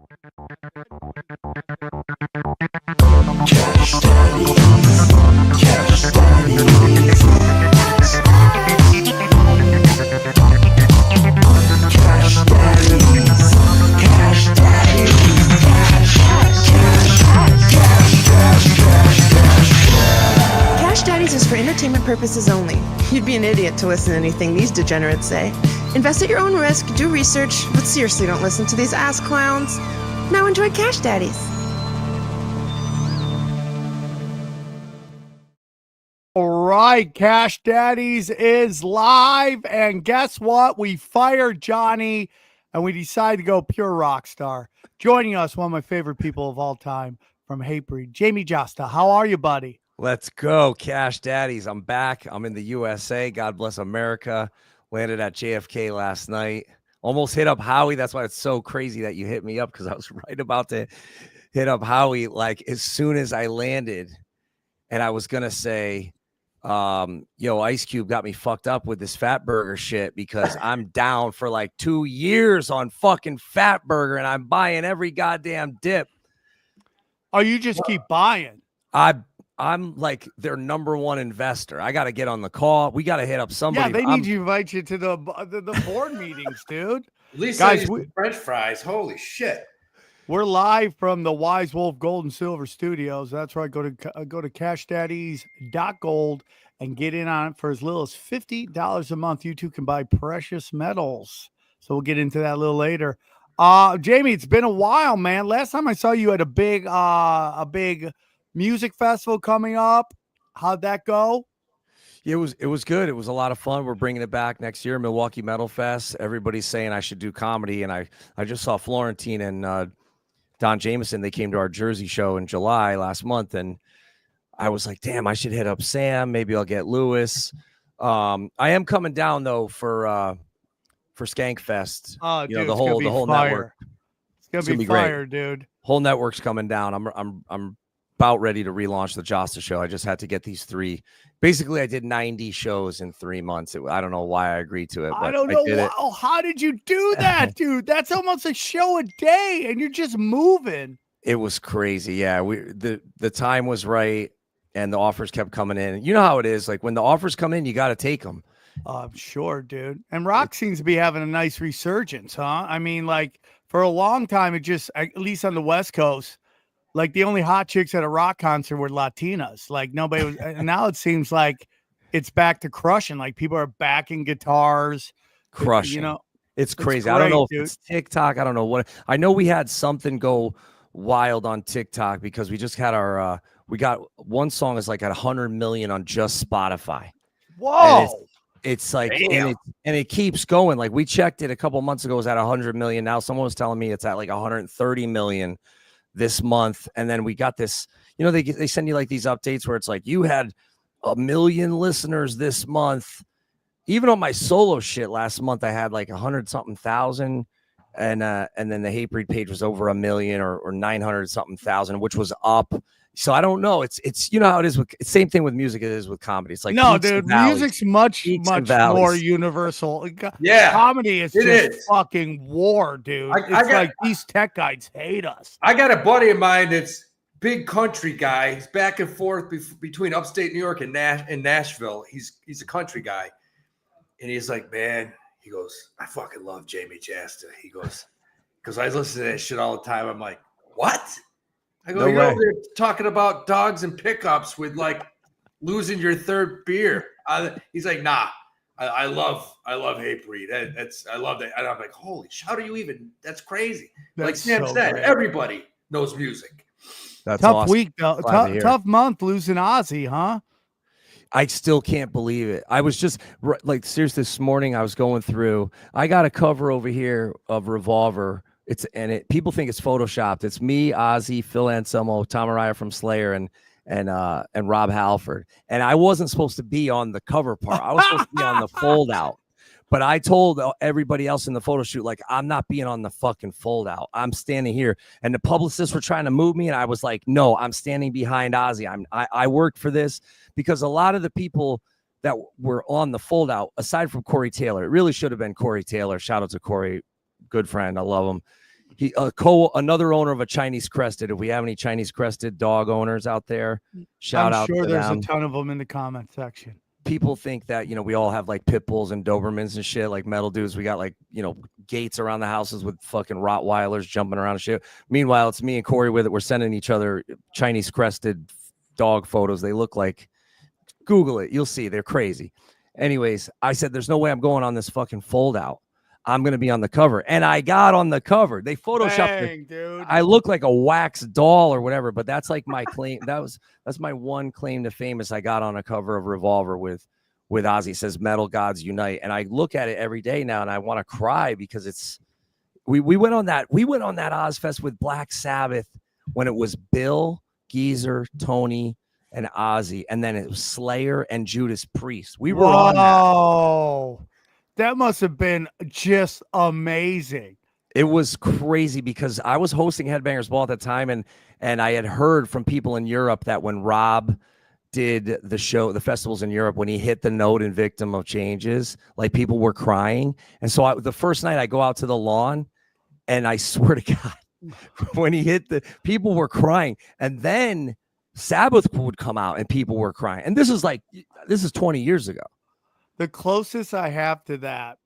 Cash Daddies is for entertainment purposes only. You'd be an idiot to listen to anything these degenerates say. Invest at your own risk, do research, but seriously don't listen to these ass clowns. Now enjoy Cash Daddies. All right, Cash Daddies is live, and guess what? We fired Johnny, and we decided to go pure rock star. Joining us, one of my favorite people of all time from Hatebreed, Jamey Jasta. How are you, buddy? Let's go, Cash Daddies. I'm back. I'm in the USA. God bless America. Landed at JFK last night. Almost hit up Howie. That's why it's so crazy that you hit me up, because I was right about to hit up Howie like as soon as I landed. And I was going to say, yo, Ice Cube got me fucked up with this Fat Burger shit, because I'm down for like 2 years on fucking Fat Burger, and I'm buying every goddamn dip. Oh, you just keep buying? I'm like their number one investor. I got to get on the call. We got to hit up somebody. Yeah, they need to invite you to the board meetings, dude. At least guys, French fries. Holy shit. We're live from the Wise Wolf Gold and Silver Studios. That's right. Go to cashdaddies.gold and get in on it for as little as $50 a month. You too can buy precious metals. So we'll get into that a little later. Jamey, it's been a while, man. Last time I saw you at a big music festival coming up. How'd that go? It was good. It was a lot of fun. We're bringing it back next year, Milwaukee Metal Fest. Everybody's saying I should do comedy, and I just saw Florentine and Don Jameson. They came to our Jersey show in July last month, and I was like, damn, I should hit up Sam. Maybe I'll get Lewis. I am coming down though for Skankfest. Oh, dude, the whole network. It's gonna be fire, dude. Whole network's coming down. I'm about ready to relaunch the Jasta show. I just had to get these 3. Basically, I did 90 shows in 3 months. I don't know why I agreed to it. But I don't know. How did you do that, dude? That's almost a show a day, and you're just moving. It was crazy. Yeah, the time was right, and the offers kept coming in. You know how it is. Like when the offers come in, you got to take them. I'm sure, dude. And rock seems to be having a nice resurgence, huh? I mean, like for a long time, it just, at least on the West Coast, like the only hot chicks at a rock concert were Latinas. Like nobody was. And now it seems like it's back to crushing. Like people are backing guitars, crushing. You know, it's crazy. Great, I don't know if dude. it's TikTok. I don't know what. I know we had something go wild on TikTok because we just had our. We got one song is like at 100 million on just Spotify. Whoa. It's like, and it keeps going. Like we checked it a couple months ago, it was at 100 million. Now someone was telling me it's at like 130 million this month. And then we got this, you know, they send you like these updates where it's like, you had 1 million listeners this month. Even on my solo shit last month, I had like 100-something thousand. And then the Hatebreed page was over 1 million or 900-something thousand, which was up. So I don't know. It's you know how it is with same thing with music it is with comedy. It's like no, dude, music's much more universal. Yeah, comedy is just fucking war, dude. It's like these tech guys hate us. I got a buddy of mine that's big country guy. He's back and forth between upstate New York and Nashville. He's a country guy, and he's like, man, he goes, I fucking love Jamey Jasta. He goes, because I listen to that shit all the time. I'm like, what? I go, you're over there talking about dogs and pickups with like losing your third beer. He's like, nah, I love Hatebreed. I love that. And I'm like, holy, how do you even? That's crazy. That's like Sam said, great. Everybody knows music. That's tough awesome. Week though. Tough month losing Ozzy, huh? I still can't believe it. I was just like, seriously, this morning I was going through. I got a cover over here of Revolver. People think it's photoshopped. It's me, Ozzy, Phil Anselmo, Tom Araya from Slayer, and Rob Halford. And I wasn't supposed to be on the cover part. I was supposed to be on the fold out. But I told everybody else in the photo shoot, like, I'm not being on the fucking fold out. I'm standing here. And the publicists were trying to move me, and I was like, no, I'm standing behind Ozzy. I worked for this because a lot of the people that were on the fold out, aside from Corey Taylor, it really should have been Corey Taylor. Shout out to Corey, good friend. I love him. Another owner of a Chinese crested. If we have any Chinese crested dog owners out there, shout out. I'm sure to there's them. a ton of them in the comment section. People think that, we all have like pit bulls and Dobermans and shit, like metal dudes. We got like, gates around the houses with fucking Rottweilers jumping around and shit. Meanwhile, it's me and Corey with it. We're sending each other Chinese crested dog photos. They look like, Google it. You'll see. They're crazy. Anyways, I said, there's no way I'm going on this fucking fold out. I'm going to be on the cover. And I got on the cover. They photoshopped it. Dude. I look like a wax doll or whatever, but that's like my claim. That's my one claim to fame is I got on a cover of Revolver with Ozzy. It says Metal Gods Unite. And I look at it every day now and I want to cry because we went on that Ozzfest with Black Sabbath when it was Bill, Geezer, Tony, and Ozzy. And then it was Slayer and Judas Priest. We were on that. That must have been just amazing. It was crazy because I was hosting Headbangers Ball at the time, and I had heard from people in Europe that when Rob did the festivals in Europe, when he hit the note in Victim of Changes, like people were crying. And so the first night I go out to the lawn, and I swear to God, when he hit people were crying. And then Sabbath would come out and people were crying. And this is 20 years ago. The closest I have to that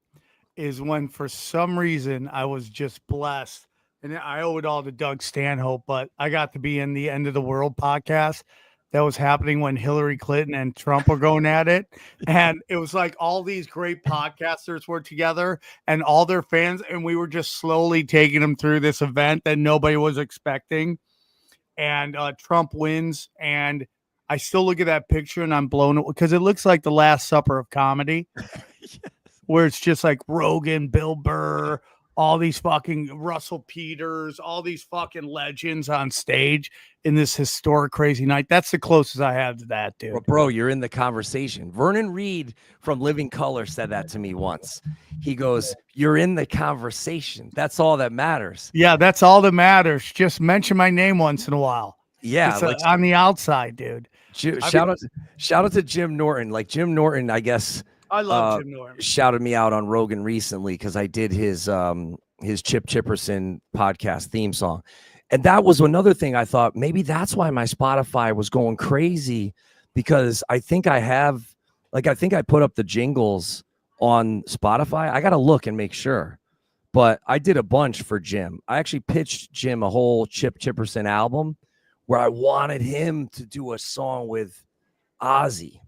is when, for some reason, I was just blessed, and I owe it all to Doug Stanhope, but I got to be in the End of the World podcast that was happening when Hillary Clinton and Trump were going at it. And it was like all these great podcasters were together and all their fans, and we were just slowly taking them through this event that nobody was expecting. And Trump wins, and I still look at that picture and I'm blown away because it looks like the Last Supper of comedy, where it's just like Rogan, Bill Burr, all these fucking Russell Peters, all these fucking legends on stage in this historic, crazy night. That's the closest I have to that, dude. Well, bro, you're in the conversation. Vernon Reed from Living Color said that to me once. He goes, "You're in the conversation. That's all that matters." Yeah, that's all that matters. Just mention my name once in a while. Yeah, like, on the outside, dude. Shout out to Jim Norton. Like Jim Norton, I guess. I love Jim Norton. Shouted me out on Rogan recently because I did his Chip Chipperson podcast theme song, and that was another thing I thought maybe that's why my Spotify was going crazy because I think I put up the jingles on Spotify. I got to look and make sure, but I did a bunch for Jim. I actually pitched Jim a whole Chip Chipperson album where I wanted him to do a song with Ozzy.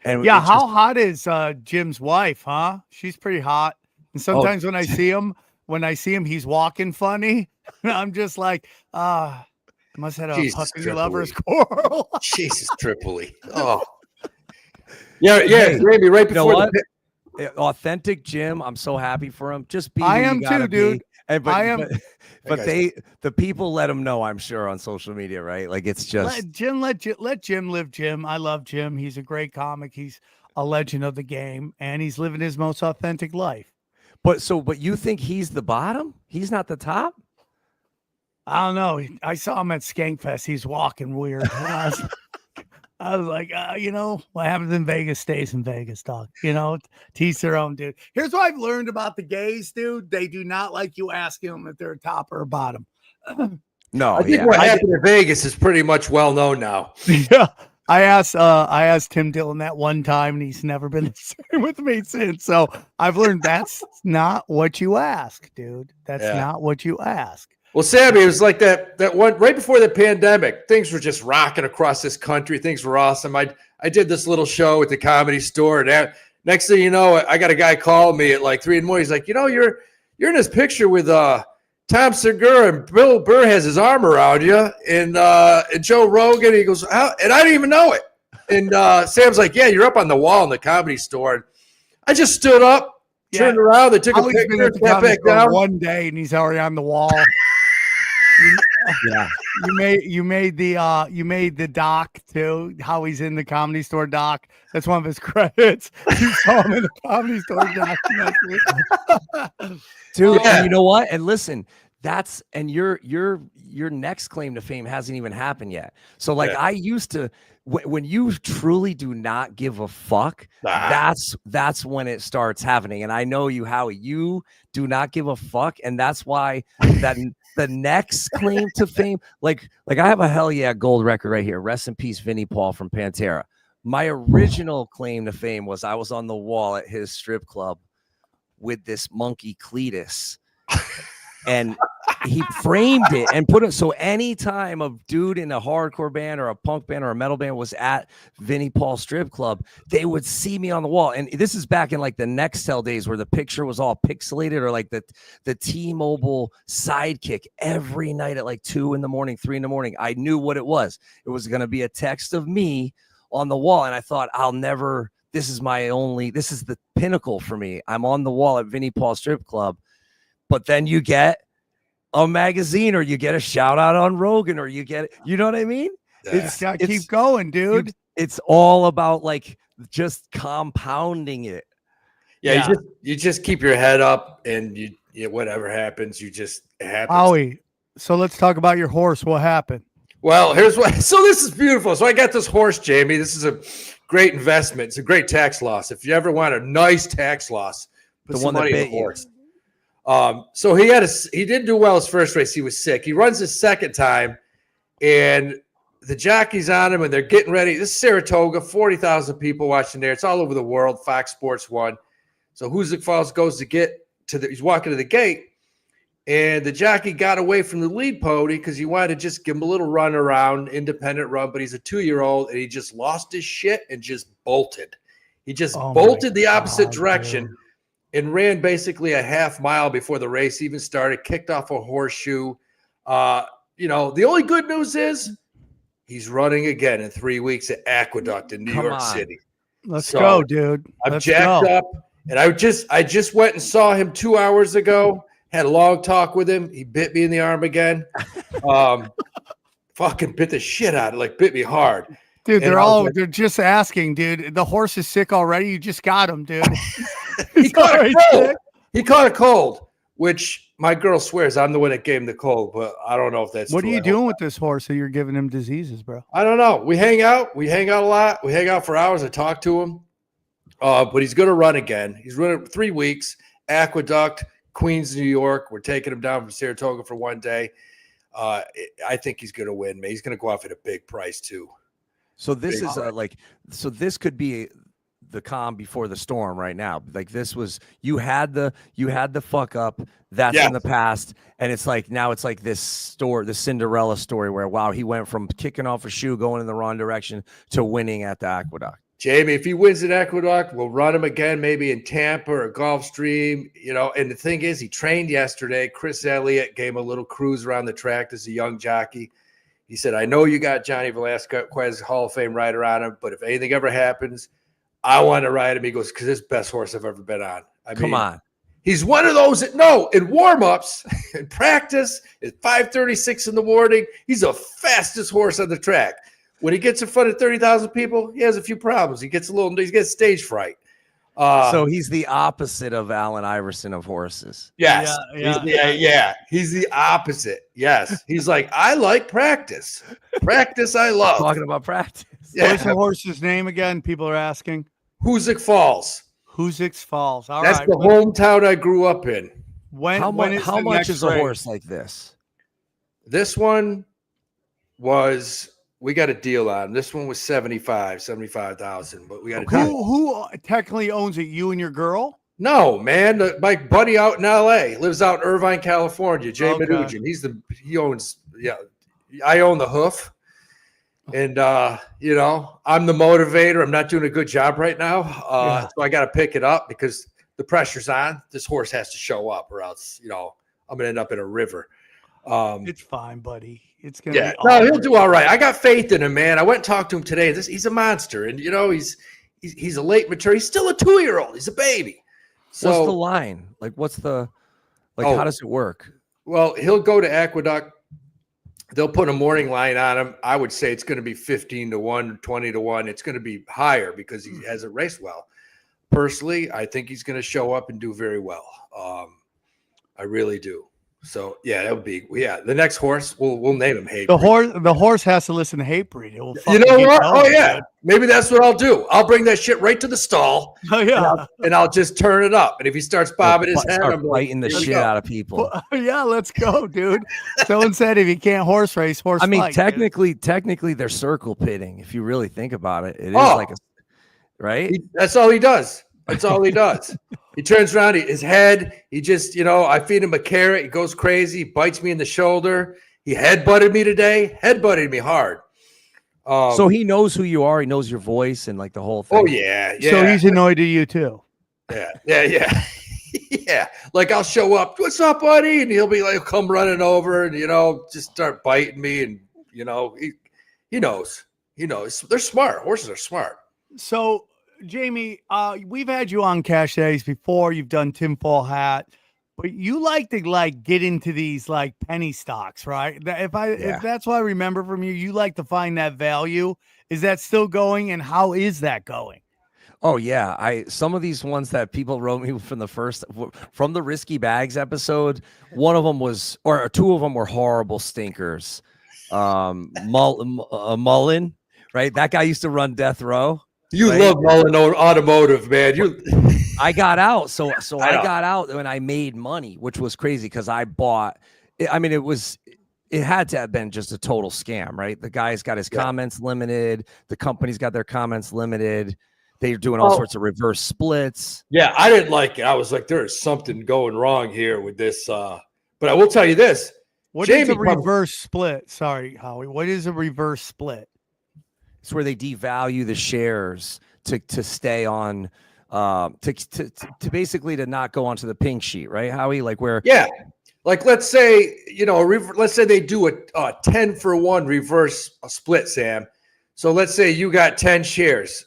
And yeah, how hot is Jim's wife, huh? She's pretty hot. And sometimes when I see him, he's walking funny. I'm just like, must have a fucking lover's quarrel. Jesus, Tripoli. Oh. Yeah, maybe right before authentic Jim. I'm so happy for him. Just be. I am too, dude. I am. But the people let him know, I'm sure, on social media, right? Like it's just let Jim live Jim. I love Jim. He's a great comic. He's a legend of the game, and he's living his most authentic life. But you think he's the bottom? He's not the top? I don't know. I saw him at Skankfest. He's walking weird. I was like, what happens in Vegas stays in Vegas, dog. Teach their own, dude. Here's what I've learned about the gays, dude. They do not like you asking them if they're a top or a bottom. No, I think what happened in Vegas is pretty much well known now. Yeah. I asked Tim Dillon that one time, and he's never been the same with me since. So I've learned that's not what you ask, dude. That's not what you ask. Well, Sammy, it was like that one right before the pandemic. Things were just rocking across this country. Things were awesome. I did this little show at the Comedy Store. And next thing you know, I got a guy calling me at like 3 a.m. He's like, you're in this picture with Tom Segura and Bill Burr has his arm around you, and Joe Rogan. He goes, and I didn't even know it. And Sam's like, yeah, you're up on the wall in the Comedy Store. And I just stood up, turned around, they took a picture, got back down. One day, and he's already on the wall. Yeah, you made the doc too. How he's in the Comedy Store doc. That's one of his credits. You saw him in the Comedy Store doc, dude. And you know what? And listen, your next claim to fame hasn't even happened yet. So like I used to when you truly do not give a fuck, that's when it starts happening. And I know you, Howie, you do not give a fuck, and that's why that the next claim to fame, like I have a hell yeah gold record right here. Rest in peace, Vinnie Paul from Pantera. My original claim to fame was I was on the wall at his strip club with this monkey Cletus, and he framed it and put it so anytime a dude in a hardcore band or a punk band or a metal band was at Vinnie Paul strip club, they would see me on the wall. And this is back in like the Nextel days where the picture was all pixelated, or like the T-Mobile Sidekick every night at like 2 in the morning, 3 in the morning. I knew what it was. It was going to be a text of me on the wall. And I thought, this is the pinnacle for me. I'm on the wall at Vinnie Paul strip club. But then you get a magazine, or you get a shout out on Rogan, or you get, you know what I mean? It's got to keep going, dude. It's all about like just compounding it. Yeah. You just keep your head up, and you whatever happens, it happens. Howie, so let's talk about your horse. What happened? Well, so this is beautiful. So I got this horse, Jamie. This is a great investment. It's a great tax loss. If you ever want a nice tax loss, put some money in the horse. So he didn't do well his first race. He was sick. He runs his second time, and the jockey's on him, and they're getting ready. This is Saratoga, 40,000 people watching there. It's all over the world. Fox Sports 1. So Hoosick Falls goes he's walking to the gate, and the jockey got away from the lead pony because he wanted to just give him a little run around, independent run, but he's a 2-year-old, and he just lost his shit and just bolted. He just bolted the opposite direction. Dude. And ran basically a half mile before the race even started, kicked off a horseshoe. The only good news is he's running again in 3 weeks at Aqueduct in New York City. Let's go, dude. I'm jacked up. And I just went and saw him 2 hours ago, had a long talk with him. He bit me in the arm again. Fucking bit the shit out of it, bit me hard. Dude, they're just asking, dude. The horse is sick already. You just got him, dude. He caught a cold. He caught a cold, which my girl swears I'm the one that gave him the cold, but I don't know if that's what true. Are you doing with this horse that you're giving him diseases, bro? I don't know. We hang out. We hang out a lot. We hang out for hours. I talk to him. But he's going to run again. He's running 3 weeks. Aqueduct, Queens, New York. We're taking him down from Saratoga for 1 day. I think he's going to win, man. He's going to go off at a big price too. So this is so this could be the calm before the storm right now. Like this was, you had the fuck up that's in the past. And it's like, now it's like the Cinderella story where, wow, he went from kicking off a shoe, going in the wrong direction to winning at the Aqueduct. Jamie, if he wins at Aqueduct, we'll run him again, maybe in Tampa or Gulfstream, and the thing is, he trained yesterday. Chris Elliott gave him a little cruise around the track as a young jockey. He said, I know you got Johnny Velasquez Hall of Fame rider on him, but if anything ever happens, I want to ride him. He goes, because it's the best horse I've ever been on. Come on. He's one of those in warm-ups, in practice, at 5:36 in the morning, he's the fastest horse on the track. When he gets in front of 30,000 people, he has a few problems. He gets stage fright. So he's the opposite of Allen Iverson of horses. Yes. Yeah. He's the opposite. Yes. He's like, I like practice. Practice I love. Talking about practice. Yeah. What's the horse's name again? People are asking. Hoosick Falls. Hoosick Falls. All That's right. the hometown I grew up in. How much is a horse like this? This one was... We got a deal on. This one was 75,000, but we got a deal. Who technically owns it? You and your girl? No, man. My buddy out in LA lives out in Irvine, California. Jay Madujan. He owns. Yeah, I own the hoof, and I'm the motivator. I'm not doing a good job right now, so I got to pick it up because the pressure's on. This horse has to show up, or else I'm gonna end up in a river. It's fine, buddy. It's gonna be no, he'll do all right. I got faith in him, man. I went and talked to him today. He's a monster, and he's a late mature. He's still a 2-year-old. He's a baby. So what's the line? Like, how does it work? Well, he'll go to Aqueduct. They'll put a morning line on him. I would say it's going to be 15-1, 20-1. It's going to be higher because he hasn't raced well. Personally, I think he's going to show up and do very well. I really do. So yeah, that would be the next horse. We'll name him Hatebreed. The horse has to listen to Hatebreed. It will You know what? going, Oh yeah, dude. maybe that's what I'll do. I'll bring that shit right to the stall. Oh yeah, and I'll just turn it up. And if he starts bobbing his head, I'm biting the shit out of people. Yeah, let's go, dude. Someone said if you can't horse race, horse. I mean, fight, technically, they're circle pitting. If you really think about it, it is like right. That's all he does. That's all he does. He turns around, his head, he just, I feed him a carrot. He goes crazy, bites me in the shoulder. He headbutted me today, headbutted me hard. So he knows who you are. He knows your voice and like the whole thing. Oh, yeah. So he's annoyed at you too. Yeah. Yeah. Like I'll show up. What's up, buddy? And he'll be like, come running over and, just start biting me. And, he knows. He knows. They're smart. Horses are smart. So, Jamey, we've had you on Cash Days before. You've done tinfoil hat, but you like to get into these penny stocks, right? If that's what I remember from you, you like to find that value. Is that still going? And how is that going? Oh yeah, some of these ones that people wrote me from the Risky Bags episode, one of them was, or two of them were horrible stinkers. Mullen, right? That guy used to run Death Row. You love Mullen Automotive, man. I got out. So I got out when I made money, which was crazy because I bought. I mean, it had to have been just a total scam, right? The guy's got his comments limited. The company's got their comments limited. They're doing all sorts of reverse splits. Yeah, I didn't like it. I was like, there is something going wrong here with this. But I will tell you this. What is a reverse split? Sorry, Howie. What is a reverse split? It's where they devalue the shares to stay on, to basically to not go onto the pink sheet, right, Howie? Like where? Yeah. Like let's say, let's say they do a 10-for-1 reverse split, Sam. So let's say you got 10 shares.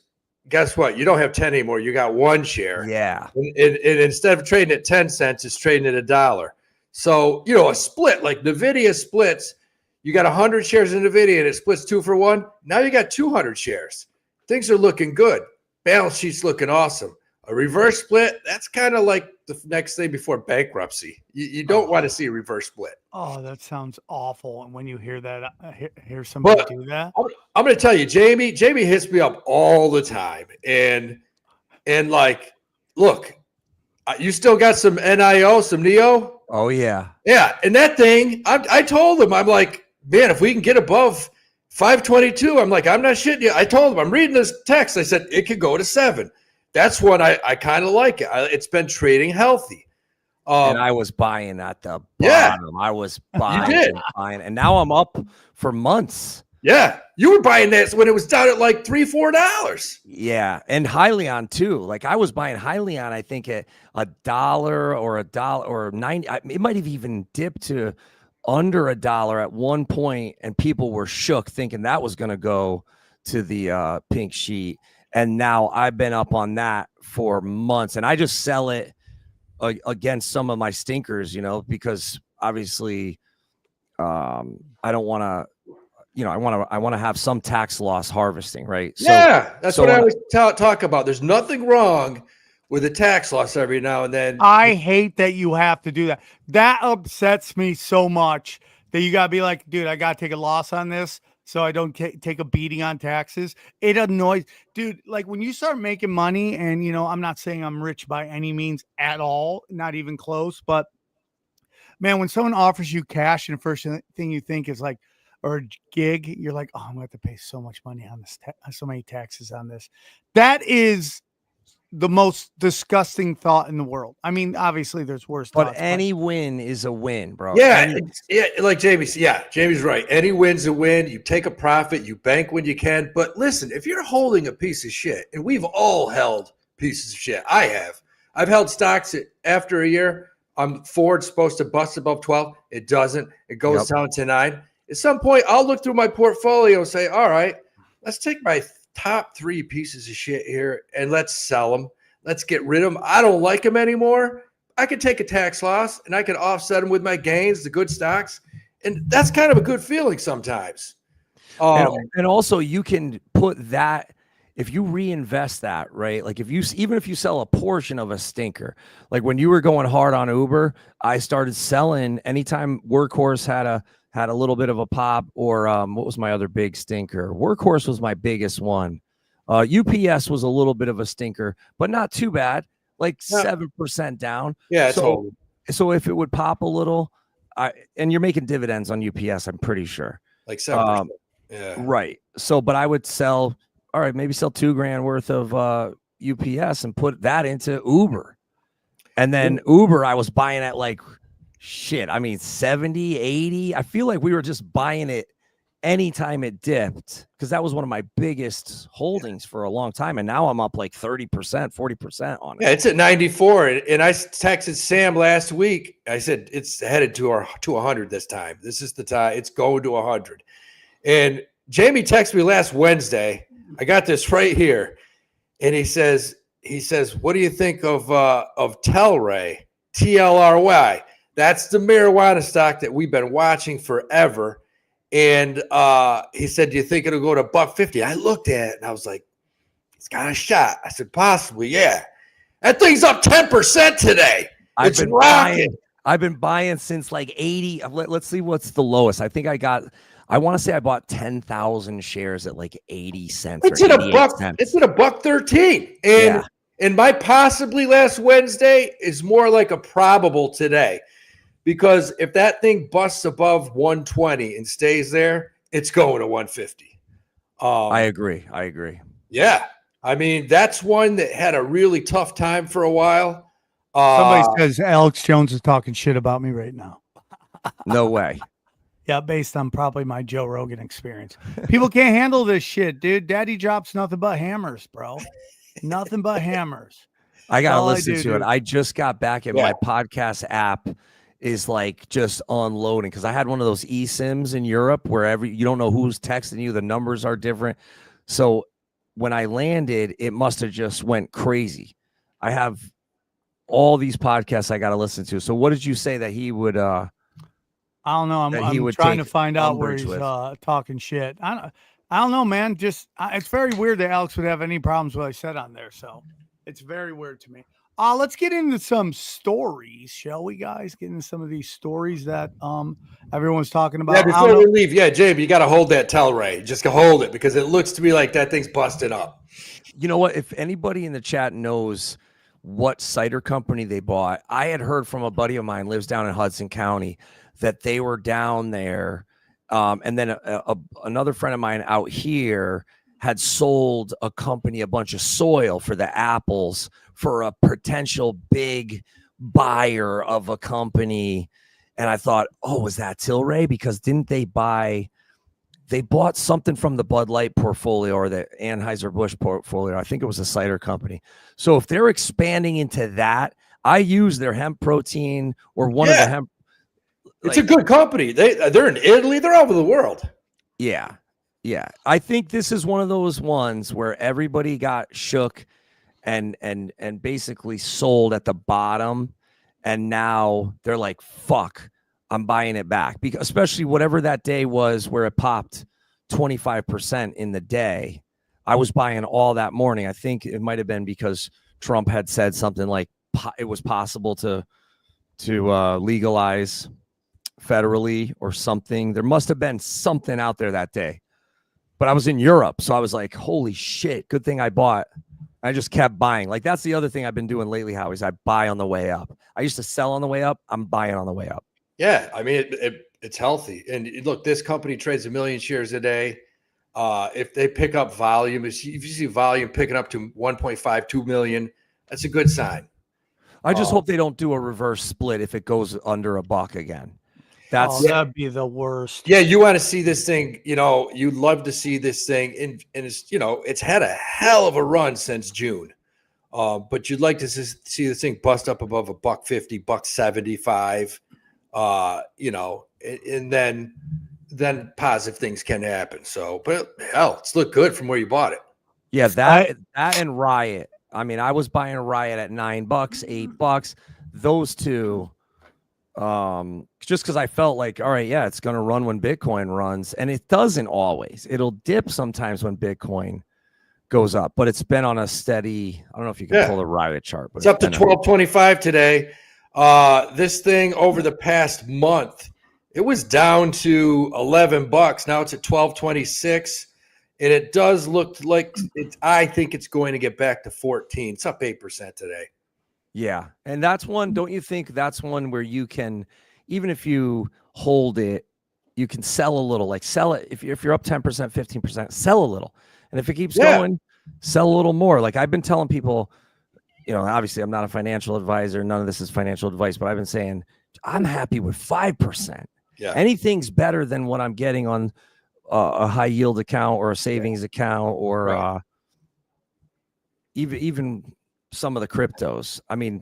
Guess what? You don't have 10 anymore. You got one share. Yeah. And instead of trading at 10 cents, it's trading at $1. So, a split like NVIDIA splits. You got 100 shares in NVIDIA and it splits 2-for-1. Now you got 200 shares. Things are looking good. Balance sheet's looking awesome. A reverse split, that's kind of like the next thing before bankruptcy. You don't want to see a reverse split. Oh, that sounds awful. And when you hear that, hear somebody do that. I'm going to tell you, Jamey hits me up all the time. And look, you still got some NIO, some NEO? Oh, yeah. Yeah. And that thing, I told him, I'm like, man, if we can get above 522, I'm like, I'm not shitting you. I told him, I'm reading this text. I said, it could go to 7. That's what I kind of like it. It's been trading healthy. And I was buying at the bottom. Yeah. I was buying and buying. And now I'm up for months. Yeah. You were buying that when it was down at like $3-4. Yeah. And Hyliion too. Like I was buying Hyliion, I think at $1 or $1 or 90. It might have even dipped to under $1 at one point, and people were shook thinking that was going to go to the pink sheet. And now I've been up on that for months, and I just sell it against some of my stinkers, because obviously I don't want to, I want to have some tax loss harvesting, right? Yeah, that's what I always talk about. There's nothing wrong with a tax loss every now and then. I hate that you have to do that. That upsets me so much that you got to be like, dude, I got to take a loss on this so I don't take a beating on taxes. It annoys, dude. Like when you start making money, and I'm not saying I'm rich by any means at all, not even close, but man, when someone offers you cash and the first thing you think is like, or a gig, you're like, oh, I'm going to have to pay so much money on this, so many taxes on this. That is the most disgusting thought in the world. I mean, obviously there's worse but thoughts, any win is a win, bro. Yeah, like Jamey's right. Any win's a win. You take a profit, you bank when you can. But listen, if you're holding a piece of shit, and we've all held pieces of shit. I've held stocks after a year. Ford's supposed to bust above 12. It doesn't. It goes down to 9. At some point, I'll look through my portfolio and say, all right, let's take my top 3 pieces of shit here and let's sell them. Let's get rid of them. I don't like them anymore. I could take a tax loss and I can offset them with my gains, the good stocks. And that's kind of a good feeling sometimes. And also you can put that if you reinvest that, right? Like even if you sell a portion of a stinker, like when you were going hard on Uber, I started selling anytime Workhorse had a little bit of a pop, or what was my other big stinker? Workhorse was my biggest one. UPS was a little bit of a stinker, but not too bad, like 7% down. Yeah, so if it would pop a little, and you're making dividends on UPS, I'm pretty sure. Like 7%. Yeah. Right. So, but I would sell, all right, maybe sell $2,000 worth of UPS and put that into Uber. And then Uber, I was buying at like shit. I mean, 70, 80. I feel like we were just buying it anytime it dipped, because that was one of my biggest holdings for a long time. And now I'm up like 30%, 40% on it. Yeah, it's at 94. And I texted Sam last week. I said, it's headed to 100 this time. This is the time. It's going to 100. And Jamey texted me last Wednesday. I got this right here. And he says, what do you think of Tilray, TLRY? That's the marijuana stock that we've been watching forever. And he said, do you think it'll go to $1.50? I looked at it and I was like, it's got a shot. I said, possibly, yeah. That thing's up 10% today. It's rocking. I've been buying since like 80. Let's see what's the lowest. I think I want to say I bought 10,000 shares at like 80 cents. It's at $1. It's at $1.13. And my possibly last Wednesday is more like a probable today. Because if that thing busts above 120 and stays there, it's going to 150. I agree. Yeah. I mean, that's one that had a really tough time for a while. Somebody says Alex Jones is talking shit about me right now. No way. Yeah, based on probably my Joe Rogan experience. People can't handle this shit, dude. Daddy drops nothing but hammers, bro. Nothing but hammers. I got to listen to it. I just got back at my podcast app is like just unloading, because I had one of those eSIMs in Europe where you don't know who's texting you. The numbers are different. So when I landed, it must have just went crazy. I have all these podcasts I got to listen to. So what did you say that he would I don't know. I'm trying to find out where he's talking shit. I don't know, man. Just it's very weird that Alex would have any problems with what I said on there. So it's very weird to me. Let's get into some stories, shall we, guys? Get into some of these stories that everyone's talking about. Yeah, before we leave, Jamey, you got to hold that Tilray. Just hold it, because it looks to me like that thing's busted up. You know what? If anybody in the chat knows what cider company they bought, I had heard from a buddy of mine lives down in Hudson County that they were down there. And then another friend of mine out here had sold a company a bunch of soil for the apples for a potential big buyer of a company. And I thought, oh, was that Tilray? Because didn't they bought something from the Bud Light portfolio or the Anheuser-Busch portfolio. I think it was a cider company. So if they're expanding into that, I use their hemp protein or one of the hemp. It's a good company. They're in Italy. They're all over the world. Yeah. Yeah. I think this is one of those ones where everybody got shook and basically sold at the bottom. And now they're like, fuck, I'm buying it back. Because especially whatever that day was where it popped 25% in the day. I was buying all that morning. I think it might have been because Trump had said something like it was possible to legalize federally or something. There must have been something out there that day. But I was in Europe, so I was like, holy shit, good thing I bought. I just kept buying. Like, that's the other thing I've been doing lately, Howie, is I buy on the way up. I used to sell on the way up. I'm buying on the way up. Yeah, I mean, it's healthy. And look, this company trades 1 million shares a day. If they pick up volume, if you see volume picking up to 1.5, 2 million, that's a good sign. I just hope they don't do a reverse split if it goes under $1 again. That'd be the worst. Yeah, you want to see this thing, you'd love to see this thing. And it's, it's had a hell of a run since June. But you'd like to see this thing bust up above $1.50, $1.75, and then positive things can happen. So, but hell, it's looked good from where you bought it. Yeah, that and Riot. I mean, I was buying Riot at $9, $8. Those two. Just because I felt like, all right, yeah, it's going to run when Bitcoin runs, and it doesn't always. It'll dip sometimes when Bitcoin goes up, but it's been on a steady. I don't know if you can pull the Riot chart, but it's up to 1225 today. This thing over the past month, it was down to $11. Now it's at 1226, and it does look like I think it's going to get back to 14. It's up 8% today. Yeah, and that's one. Don't you think that's one where you can, even if you hold it, you can sell a little. Like sell it if you're up 10%, 15%, sell a little, and if it keeps going, sell a little more. Like I've been telling people, obviously I'm not a financial advisor. None of this is financial advice, but I've been saying I'm happy with 5%. Yeah, anything's better than what I'm getting on a high yield account or a savings account or even some of the cryptos. I mean,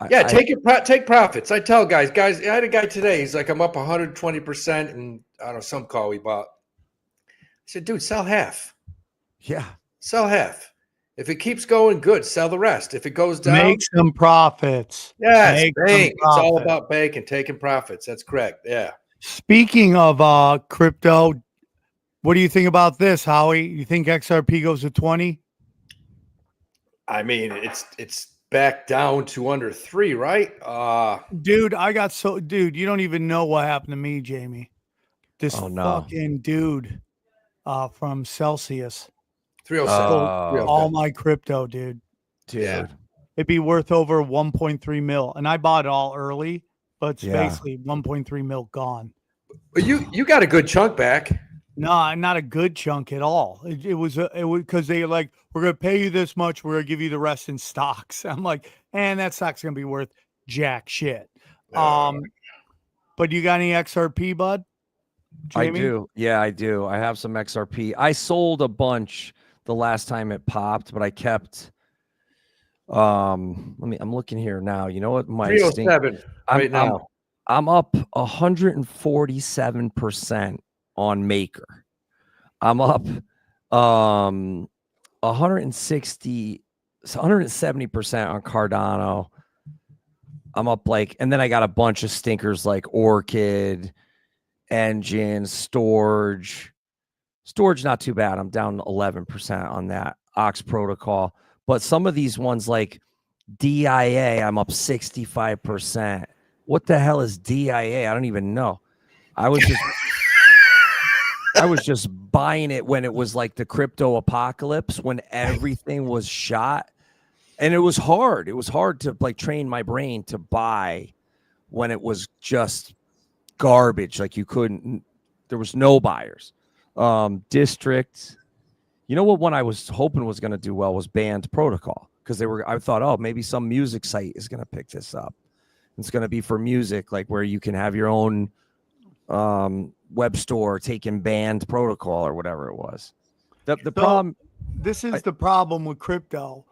take profits. I tell guys, I had a guy today. He's like, I'm up 120%, and I don't know, some call we bought. I said, dude, sell half. Yeah, sell half. If it keeps going, good. Sell the rest. If it goes down, make some profits. Yes, bank. It's all about bank and taking profits. That's correct. Yeah. Speaking of crypto, what do you think about this, Howie? You think XRP goes to 20? I mean, it's back down to under 3, right? Dude, you don't even know what happened to me, Jamie. This fucking dude from Celsius. 307. All my crypto, dude. Yeah. It'd be worth over 1.3 mil. And I bought it all early, but it's basically 1.3 mil gone. But you got a good chunk back. No, not a good chunk at all. It was because they like, we're going to pay you this much. We're going to give you the rest in stocks. I'm like, and that stock's going to be worth jack shit. But you got any XRP, bud? Jamie? I do. Yeah, I do. I have some XRP. I sold a bunch the last time it popped, but I kept, I'm looking here now. You know what? My 307 right now. I'm up 147% on Maker. I'm up 170% on Cardano. I'm up and then I got a bunch of stinkers like Orchid, Engine, Storage not too bad. I'm down 11% on that. Ox Protocol. But some of these ones like DIA, I'm up 65%. What the hell is DIA? I don't even know. I was just buying it when it was like the crypto apocalypse, when everything was shot. And it was hard. It was hard to train my brain to buy when it was just garbage. Like there was no buyers. District. You know what one I was hoping was going to do well was Band Protocol, because I thought, maybe some music site is going to pick this up. It's going to be for music, like where you can have your own web store taking Band Protocol or whatever it was. The problem. This is the problem with crypto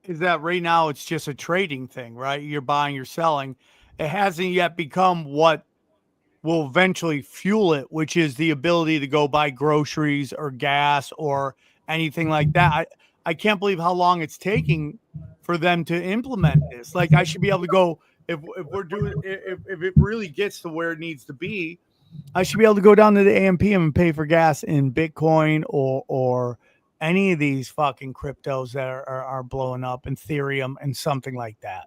is that right now it's just a trading thing, right? You're buying, you're selling. It hasn't yet become what will eventually fuel it, which is the ability to go buy groceries or gas or anything like that. I can't believe how long it's taking for them to implement this. Like, I should be able to go, if it really gets to where it needs to be, I should be able to go down to the AMPM and pay for gas in Bitcoin or any of these fucking cryptos that are blowing up, Ethereum and something like that.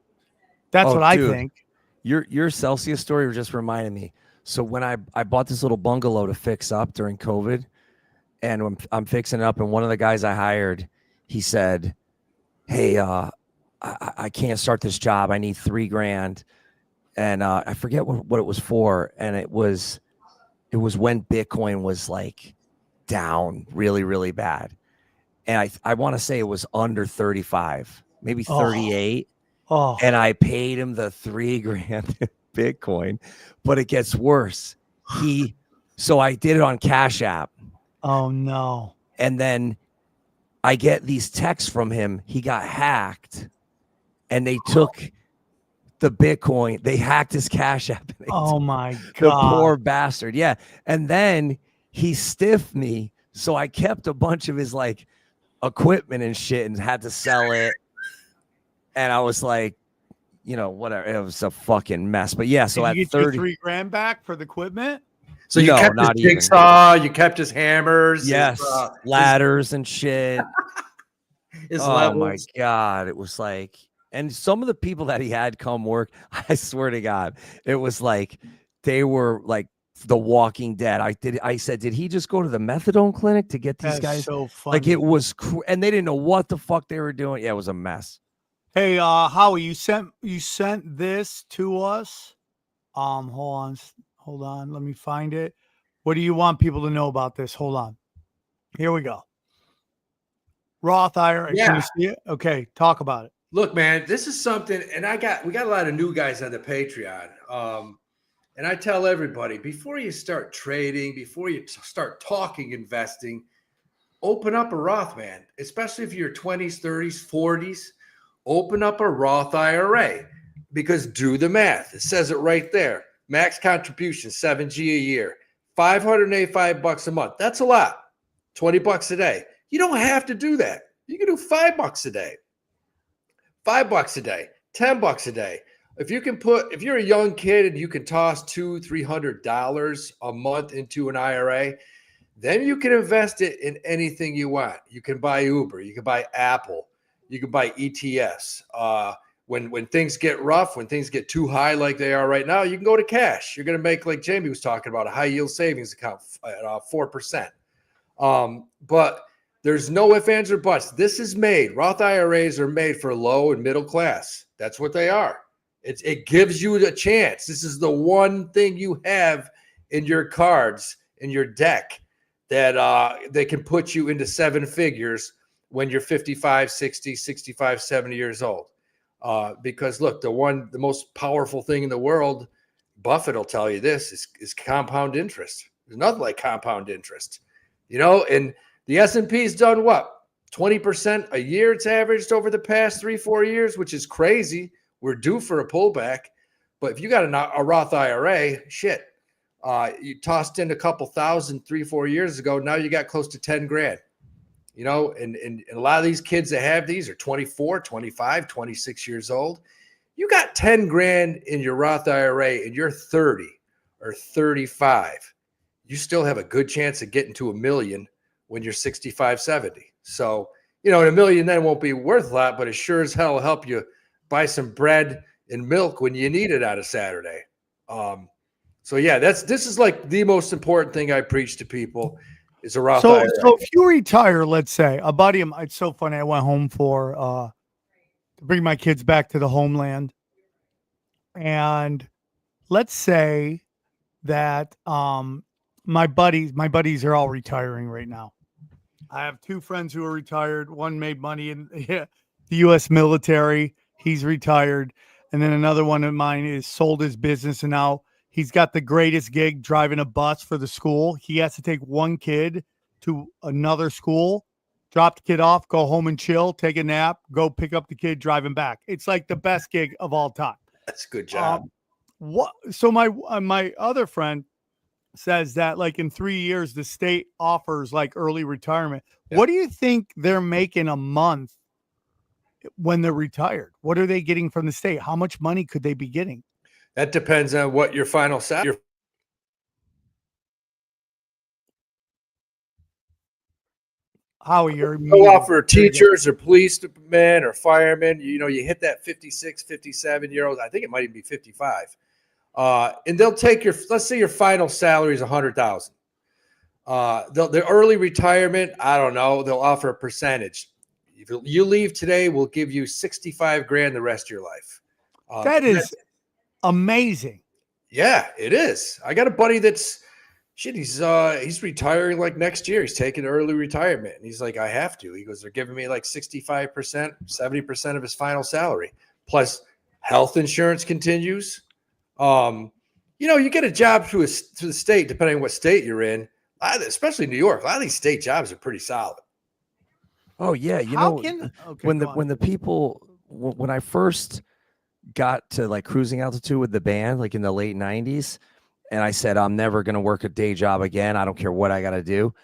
That's what I think. Your Celsius story just reminded me. So when I bought this little bungalow to fix up during COVID, and I'm fixing it up, and one of the guys I hired, he said, hey, I can't start this job. I need $3,000. And I forget what it was for. And it was when Bitcoin was like down really, really bad. And I want to say it was under 35, maybe 38. Oh. And I paid him the $3,000 in Bitcoin, but it gets worse. So I did it on Cash App. Oh no. And then I get these texts from him. He got hacked and they took the Bitcoin. They hacked his Cash App. Oh my God. The poor bastard. Yeah. And then he stiffed me. So I kept a bunch of his equipment and shit and had to sell it. And I was like, whatever. It was a fucking mess. But yeah, so Did at you get 30, your $3,000 back for the equipment? So you No, kept his not even. jigsaw, you kept his hammers, Yes, ladders and shit. his Oh levels. my God. It was like, and some of the people that he had come work, I swear to God, it was like they were like the Walking Dead. I said, did he just go to the methadone clinic to get these That's guys? so funny. Like it was, and they didn't know what the fuck they were doing. Yeah, it was a mess. Hey, Howie, you sent this to us. Hold on, let me find it. What do you want people to know about this? Hold on. Here we go. Roth IRA. Yeah. Can you see it? Okay, talk about it. Look, man, this is something, and we got a lot of new guys on the Patreon. And I tell everybody, before you start trading, before you start talking investing, open up a Roth, man, especially if you're 20s, 30s, 40s. Open up a Roth IRA, because do the math. It says it right there. Max contribution, $7G a year, $585 a month. That's a lot. $20 a day. You don't have to do that. You can do $5 a day, $5 a day, $10 a day. If you're a young kid and you can toss $200-$300 a month into an IRA, then you can invest it in anything you want. You can buy Uber, you can buy Apple, you can buy ETFs. When things get rough, when things get too high like they are right now, you can go to cash. You're going to make, like Jamey was talking about, a high yield savings account at 4%. But there's no ifs, ands, or buts. This is made. Roth IRAs are made for low and middle class. That's what they are. It gives you a chance. This is the one thing you have in your cards, in your deck, that they can put you into seven figures when you're 55, 60, 65, 70 years old. Because look, the most powerful thing in the world, Buffett will tell you this, is compound interest. There's nothing like compound interest, and the S&P's done what? 20% a year it's averaged over the past 3-4 years, which is crazy. We're due for a pullback. But if you got a Roth IRA, shit, you tossed in a couple thousand 3-4 years ago. Now you got close to 10 grand. And a lot of these kids that have these are 24, 25, 26 years old. You got 10 grand in your Roth IRA and you're 30 or 35. You still have a good chance of getting to $1 million when you're 65, 70. So, $1 million then won't be worth a lot, but it sure as hell will help you buy some bread and milk when you need it on a Saturday. So yeah, this is like the most important thing I preach to people is a Roth IRA. So if you retire, let's say a buddy of mine, it's so funny. I went home to bring my kids back to the homeland. And let's say that my buddies are all retiring right now. I have two friends who are retired. One made money in the U.S. military. He's retired. And then another one of mine is sold his business. And now he's got the greatest gig driving a bus for the school. He has to take one kid to another school, drop the kid off, go home and chill, take a nap, go pick up the kid, drive him back. It's like the best gig of all time. That's a good job. So my other friend says that like in 3 years, the state offers like early retirement. Yeah. What do you think they're making a month when they're retired? What are they getting from the state? How much money could they be getting? That depends on what your final salary. How you're offer teachers or policemen or firemen, you hit that 56, 57-year-old. I think it might even be 55. And they'll take let's say your final salary is $100,000. The early retirement, I don't know, they'll offer a percentage. If you leave today, we'll give you 65 grand the rest of your life. That is amazing. Yeah, it is. I got a buddy that's he's retiring like next year. He's taking early retirement. And he's like, I have to. He goes, they're giving me like 65%, 70% of his final salary. Plus health insurance continues. You get a job through the state, depending on what state you're in, especially New York. A lot of these state jobs are pretty solid. Oh yeah. When I first got to like cruising altitude with the band, like in the late 90s, and I said, I'm never going to work a day job again. I don't care what I got to do.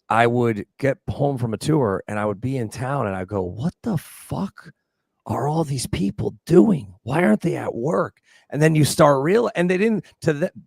I would get home from a tour and I would be in town and I go, what the fuck are all these people doing? Why aren't they at work? And then you start and they didn't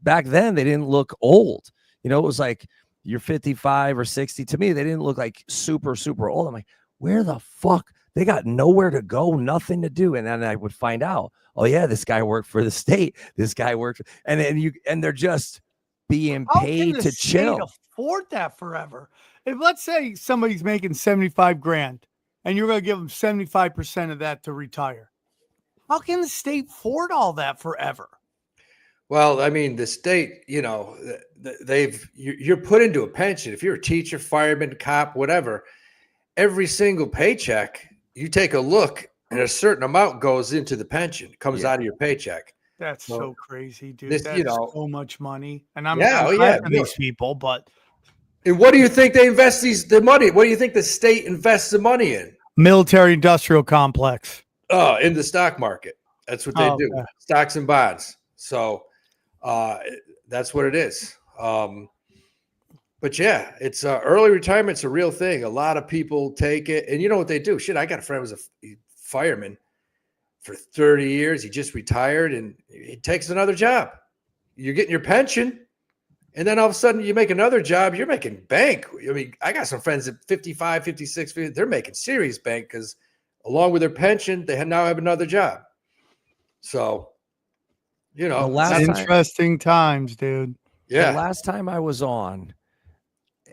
back then, they didn't look old. You know, it was like you're 55 or 60. To me, they didn't look like super, super old. I'm like, where the fuck? They got nowhere to go, nothing to do. And then I would find out, oh yeah, this guy worked for the state. This guy worked, and then they're just being How can paid the to state chill. afford that forever? If let's say somebody's making 75 grand and you're going to give them 75% of that to retire, how can the state afford all that forever? Well, I mean, the state, you know, you're put into a pension. If you're a teacher, fireman, cop, whatever, every single paycheck, you take a look and a certain amount goes into the pension, comes out of your paycheck. That's so crazy, dude. This, That's so much money. And I'm Yeah, glad for these people, but and what do you think they invest the money? What do you think the state invests the money in? military industrial complex. Oh, in the stock market. That's what they do. Okay. Stocks and bonds. So that's what it is. But yeah, it's early retirement's a real thing. A lot of people take it, and you know what they do? Shit, I got a friend who was a fireman for 30 years. He just retired, and he takes another job. You're getting your pension, and then all of a sudden you make another job. You're making bank. I mean, I got some friends at 55, 56, 50, they're making serious bank because along with their pension, they now have another job. So, you know, Interesting times, dude. Yeah. The last time I was on,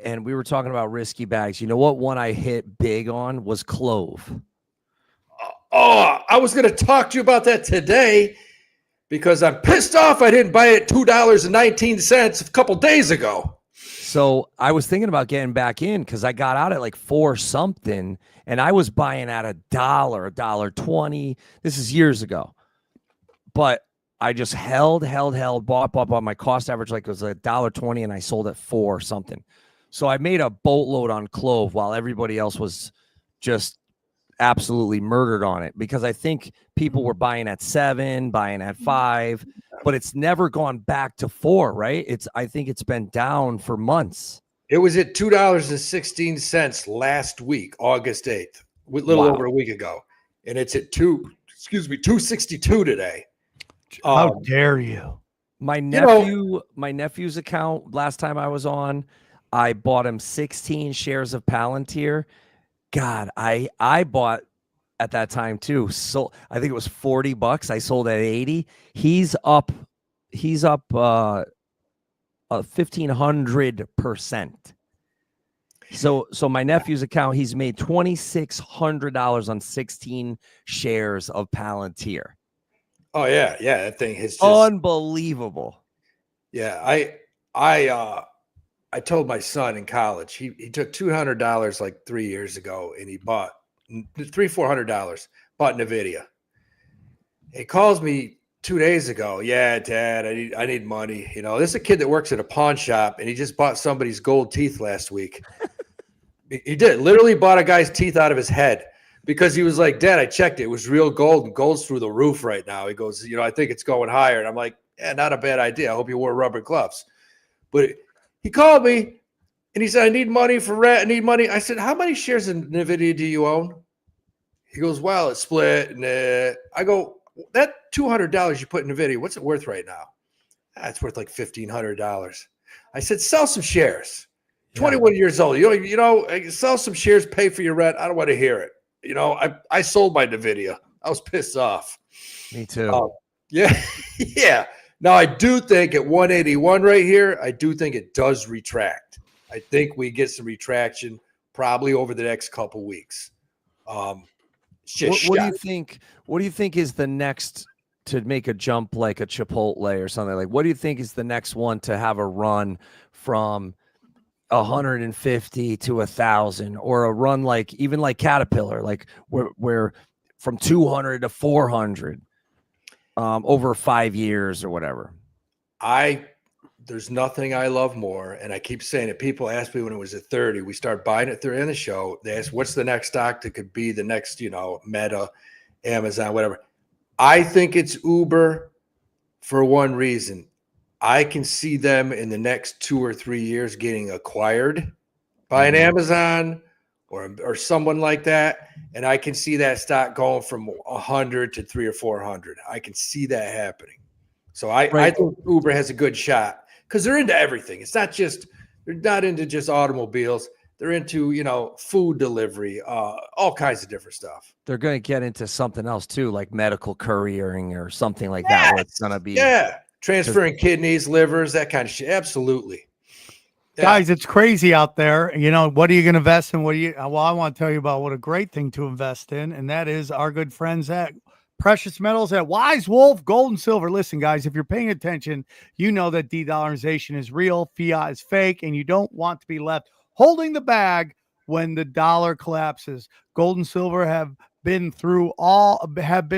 and we were talking about risky bags, you know what one I hit big on was Clove. Oh, I was going to talk to you about that today because I'm pissed off I didn't buy it $2.19 a couple days ago. So I was thinking about getting back in because I got out at like $4 something, and I was buying at $1.20. This is years ago. But I just held, bought. My cost average like was $1.20, and I sold at $4 something. So I made a boatload on Clove while everybody else was just absolutely murdered on it, because I think people were buying at 7, buying at 5, but it's never gone back to 4, right? I think it's been down for months. It was at $2.16 last week, August 8th, a little over a week ago. And it's at $2.62 today. How dare you? My nephew's account, last time I was on, I bought him 16 shares of Palantir. God, I bought at that time too. So I think it was $40. I sold at 80. He's up 1,500%. So my nephew's account, he's made $2,600 on 16 shares of Palantir. Oh yeah, that thing is just unbelievable. Yeah, I told my son in college, he took $200 like 3 years ago, and he bought $400, bought NVIDIA. He calls me 2 days ago. Yeah, Dad, I need money. You know, this is a kid that works at a pawn shop, and he just bought somebody's gold teeth last week. He did literally bought a guy's teeth out of his head because he was like, Dad, I checked it. It was real gold, and gold's through the roof right now. He goes, you know, I think it's going higher. And I'm like, yeah, not a bad idea. I hope you wore rubber gloves. But he called me and he said, I need money for rent. I need money. I said, how many shares in NVIDIA do you own? He goes, well, it's split. And I go, that $200 you put in NVIDIA, what's it worth right now? It's worth like $1,500. I said, sell some shares. 21 years old. You know, sell some shares, pay for your rent. I don't want to hear it. You know, I sold my NVIDIA. I was pissed off. Me too. Yeah. Yeah. Now, I do think at 181 right here, I do think it does retract. I think we get some retraction probably over the next couple weeks. What do you think? What do you think is the next to make a jump like a Chipotle or something? Like, what do you think is the next one to have a run from 150 to 1,000, or a run like even like Caterpillar, like where from 200 to 400 over 5 years or whatever? There's nothing I love more, and I keep saying it. People ask me when it was at 30. We start buying it. They're in the show. They ask, what's the next stock that could be the next, Meta, Amazon, whatever. I think it's Uber for one reason. I can see them in the next 2 or 3 years getting acquired by an Amazon or someone like that. And I can see that stock going from 100 to 300 or 400. I can see that happening. So I think Uber has a good shot because they're into everything. They're not into just automobiles. They're into, food delivery, all kinds of different stuff. They're going to get into something else too, like medical couriering or something like that, where it's going to be transferring kidneys, livers, that kind of shit. Absolutely. Yeah. Guys, it's crazy out there. What are you going to invest in? Well, I want to tell you about what a great thing to invest in, and that is our good friends at Precious Metals at Wise Wolf Gold and Silver. Listen, guys, if you're paying attention, you know that de-dollarization is real, fiat is fake, and you don't want to be left holding the bag when the dollar collapses. Gold and silver have been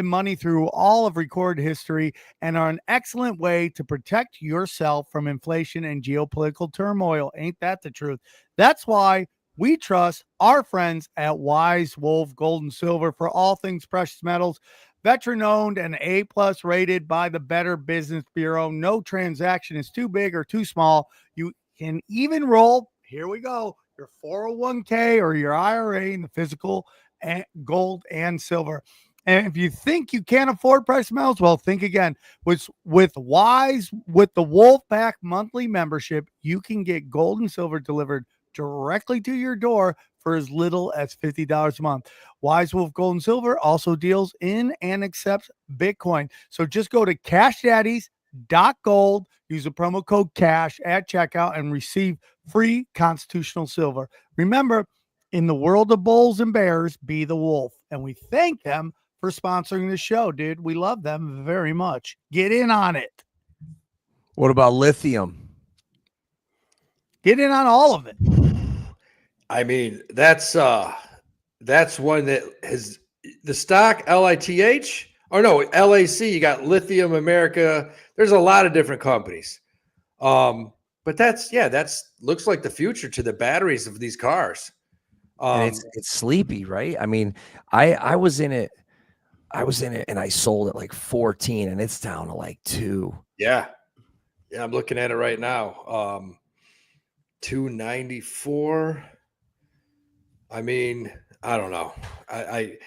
money through all of recorded history and are an excellent way to protect yourself from inflation and geopolitical turmoil. Ain't that the truth? That's why we trust our friends at Wise Wolf Gold and Silver for all things precious metals. Veteran owned and A+ rated by the Better Business Bureau. No transaction is too big or too small. You can even roll, here we go, your 401k or your IRA in the physical and gold and silver. And if you think you can't afford precious metals, well, think again. With the Wolfpack monthly membership, you can get gold and silver delivered directly to your door for as little as $50 a month. Wise Wolf Gold and Silver also deals in and accepts Bitcoin. So just go to cashdaddies.gold, use the promo code CASH at checkout, and receive free constitutional silver. Remember, in the world of bulls and bears, be the wolf. And we thank them for sponsoring the show, dude. We love them very much. Get in on it. What about lithium? Get in on all of it. I mean, that's one that has the stock LITH or no LAC. You got Lithium America. There's a lot of different companies, but that's looks like the future to the batteries of these cars. And it's sleepy, right? I mean, I was in it, and I sold at like 14, and it's down to like 2. Yeah, I'm looking at it right now. 294. I mean, I don't know. I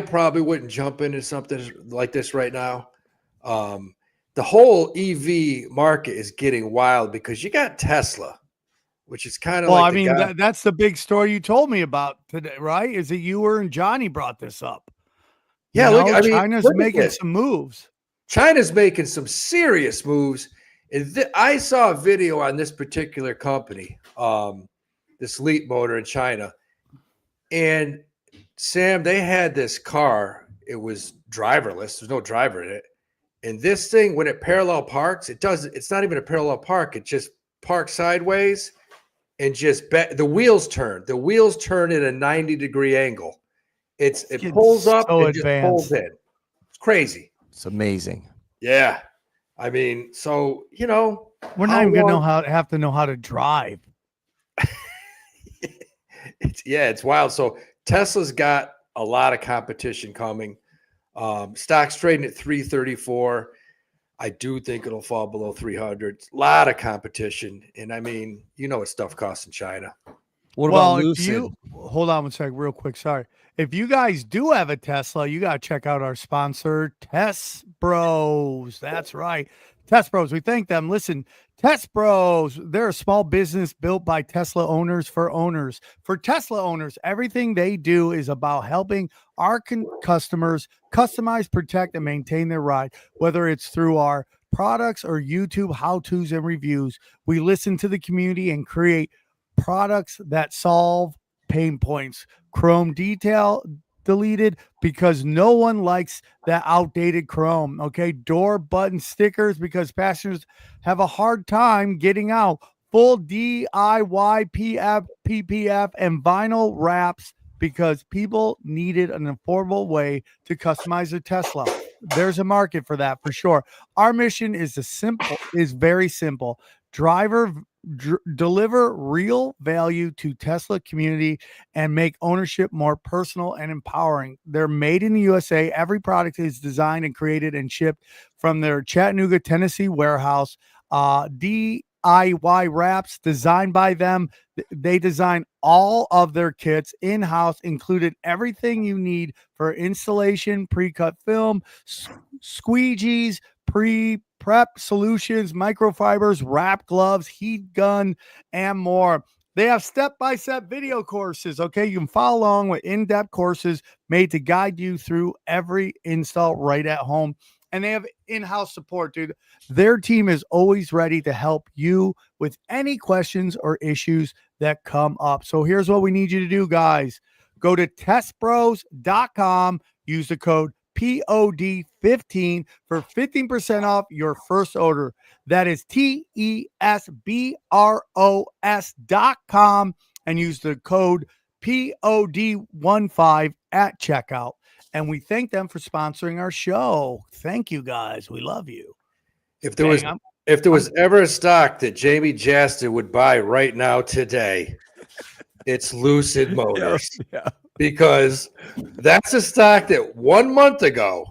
probably wouldn't jump into something like this right now. The whole EV market is getting wild because you got Tesla, which is kind of that's the big story you told me about today, right? Is it you and Johnny brought this up? Yeah, China's making some moves. China's making some serious moves. And I saw a video on this particular company, this Leap Motor in China. And Sam, they had this car. It was driverless. There's no driver in it. And this thing, when it parallel parks, it's not even a parallel park. It just parks sideways and the wheels turn. The wheels turn at a 90-degree angle. It pulls up and just pulls in. It's crazy. It's amazing. Yeah. I mean, so, we're not even going to have to know how to drive. It's wild. So Tesla's got a lot of competition coming. Stock's trading at 334. I do think it'll fall below 300. A lot of competition. And I mean, what stuff costs in China. What about Lucid? Hold on one second, real quick. Sorry. If you guys do have a Tesla, you got to check out our sponsor, TessBros. That's right. TessBros, we thank them. Listen, TessBros, they're a small business built by Tesla owners for owners. For Tesla owners, everything they do is about helping our customers customize, protect, and maintain their ride, whether it's through our products or YouTube how-tos and reviews. We listen to the community and create products that solve pain points. Chrome detail deleted because no one likes that outdated chrome. Okay, door button stickers because passengers have a hard time getting out. Full DIY PPF and vinyl wraps because people needed an affordable way to customize a Tesla. There's a market for that for sure. Our mission is very simple. Deliver real value to Tesla community and make ownership more personal and empowering. They're made in the USA. Every product is designed and created and shipped from their Chattanooga, Tennessee warehouse. DIY wraps designed by them. They design all of their kits in-house, included everything you need for installation, pre-cut film, squeegees, prep solutions, microfibers, wrap gloves, heat gun, and more. They have step-by-step video courses, okay? You can follow along with in-depth courses made to guide you through every install right at home. And they have in-house support, dude. Their team is always ready to help you with any questions or issues that come up. So here's what we need you to do, guys. Go to TessBros.com, use the code POD15 for 15% off your first order. That is TessBros.com and use the code POD15 at checkout. And we thank them for sponsoring our show. Thank you, guys. We love you. If there was ever a stock that Jamey Jasta would buy right now today, it's Lucid Motors. Yeah. Because that's a stock that 1 month ago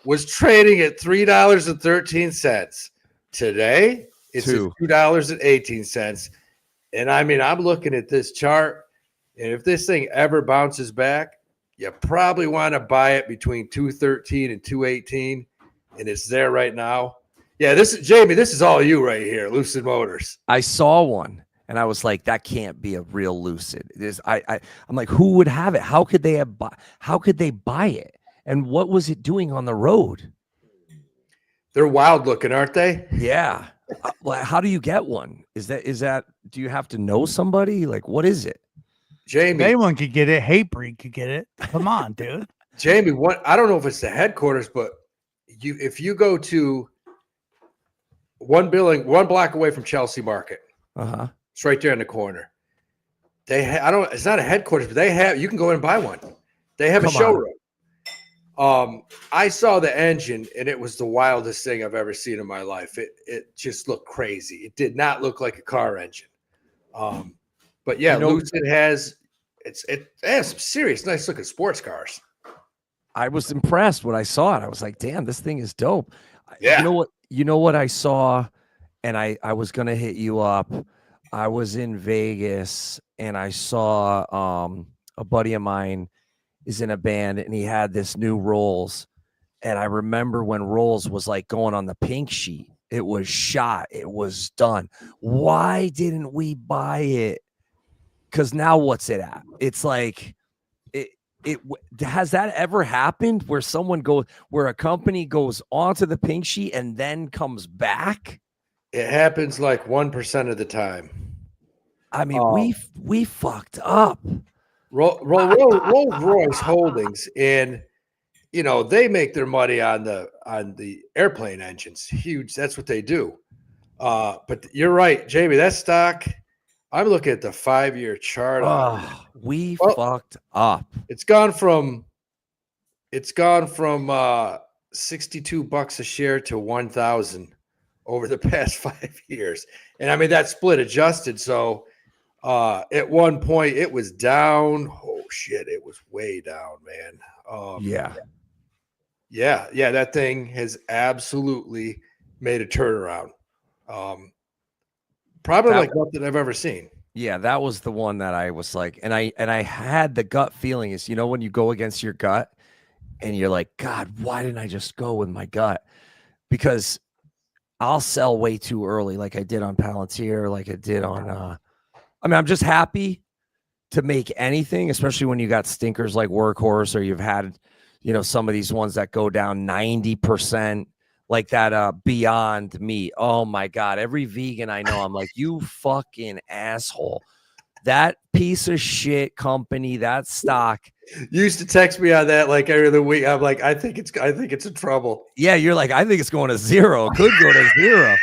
was trading at $3.13. Today, it's at $2.18. And I mean, I'm looking at this chart, and if this thing ever bounces back, you probably want to buy it between 213 and 218, and it's there right now. Yeah, this is Jamey. This is all you right here, Lucid Motors. I saw one and I was like, that can't be a real Lucid. I'm like, who would have it? How could they buy it? And what was it doing on the road? They're wild looking, aren't they? Yeah. Well, how do you get one? Is that do you have to know somebody? Like, what is it? Jamey, anyone could get it. Hatebreed could get it. Come on, dude. Jamey, I don't know if it's the headquarters, but if you go to one block away from Chelsea Market, it's right there in the corner. It's not a headquarters, but you can go in and buy one. They have a showroom. I saw the engine, and it was the wildest thing I've ever seen in my life. It just looked crazy. It did not look like a car engine. But yeah, Lucid has some serious, nice looking sports cars. I was impressed when I saw it. I was like, damn, this thing is dope. Yeah. You know what I saw, and I was gonna hit you up. I was in Vegas and I saw a buddy of mine is in a band and he had this new Rolls. And I remember when Rolls was like going on the pink sheet, it was shot, it was done. Why didn't we buy it? Because now what's it at? It's like it has that ever happened where a company goes onto the pink sheet and then comes back? It happens like 1% of the time. I mean, we fucked up. Rolls-Royce Holdings, and they make their money on the airplane engines. Huge. That's what they do. But you're right, Jamey. That stock. I'm looking at the 5-year chart. We fucked up. It's gone from $62 a share to 1,000 over the past 5 years. And I mean, that's split adjusted. So at one point it was down. Oh shit. It was way down, man. Yeah. That thing has absolutely made a turnaround. Probably like nothing I've ever seen. Yeah. That was the one that I was like, and I had the gut feeling is, when you go against your gut and you're like, God, why didn't I just go with my gut? Because I'll sell way too early, like I did on Palantir, like I did on. I'm just happy to make anything, especially when you got stinkers like Workhorse, or you've had, some of these ones that go down 90%, like that Beyond Meat. Oh my God, every vegan I know, I'm like, you fucking asshole. That piece of shit company, that stock. You used to text me on that like every other week. I'm like, I think it's in trouble. Yeah, you're like, I think it's going to zero. Could go to zero.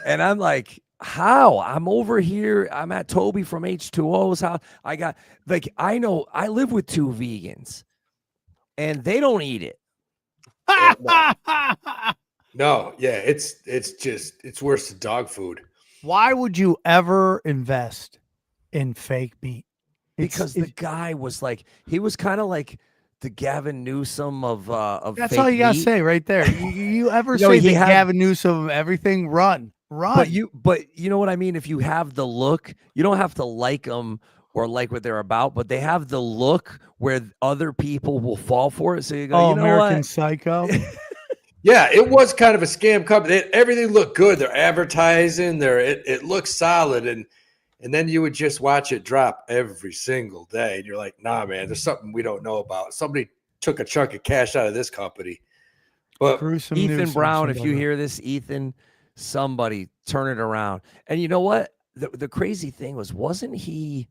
And I'm like, how? I'm over here. I'm at Toby from H2O's house. I got I know I live with 2 vegans, and they don't eat it. No, yeah, it's worse than dog food. Why would you ever invest in fake meat? Because the guy was like, he was kind of like the Gavin Newsom of that's fake all you gotta meat. say right there. You ever say the Gavin Newsom of everything? Run. But you know what I mean? If you have the look, you don't have to like them or like what they're about, but they have the look where other people will fall for it. So you go, American Psycho. Yeah, it was kind of a scam company. Everything looked good. They're advertising. It looks solid, and then you would just watch it drop every single day, and you're like, nah, man, there's something we don't know about. Somebody took a chunk of cash out of this company. But Gruesome Ethan news, Brown, if you hear this, Ethan, somebody turn it around. And you know what? The crazy thing wasn't he?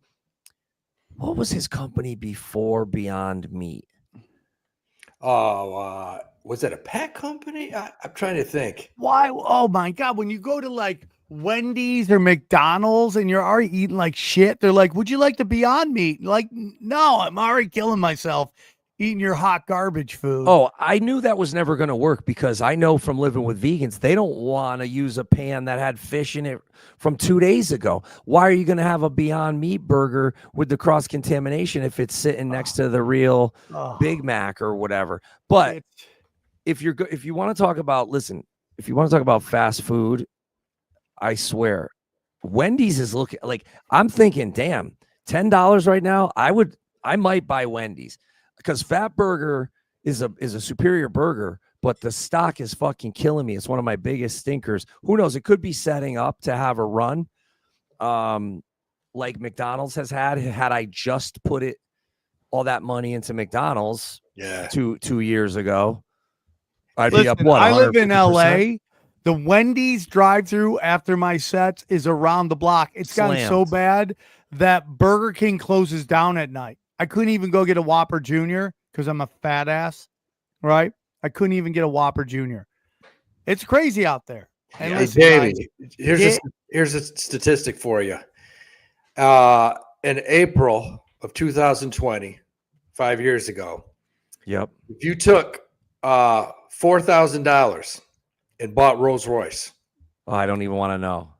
What was his company before Beyond Meat? Was it a pet company? I'm trying to think. Why? Oh my God! When you go to like Wendy's or McDonald's and you're already eating like shit, they're like, "Would you like the Beyond Meat?" Like, no, I'm already killing myself eating your hot garbage food. Oh, I knew that was never going to work because I know from living with vegans, they don't want to use a pan that had fish in it from 2 days ago. Why are you going to have a Beyond Meat burger with the cross contamination if it's sitting next to the real Big Mac or whatever? But if you want to talk about, if you want to talk about fast food, I swear, Wendy's is looking like, I'm thinking, damn, $10 right now. I might buy Wendy's. Because Fat Burger is a superior burger, but the stock is fucking killing me. It's one of my biggest stinkers. Who knows? It could be setting up to have a run, like McDonald's has had I just put all that money into McDonald's. Yeah, 2 years ago, I'd Listen, be up. What? I live in 150%? LA. The Wendy's drive-through after my sets is around the block. It's gotten so bad that Burger King closes down at night. I couldn't even go get a Whopper Jr. because I'm a fat ass, right? I couldn't even get a Whopper Jr. It's crazy out there. And listen, Jamey, here's a statistic for you. In April of 2020, 5 years ago, yep. If you took $4,000 and bought Rolls-Royce, I don't even want to know.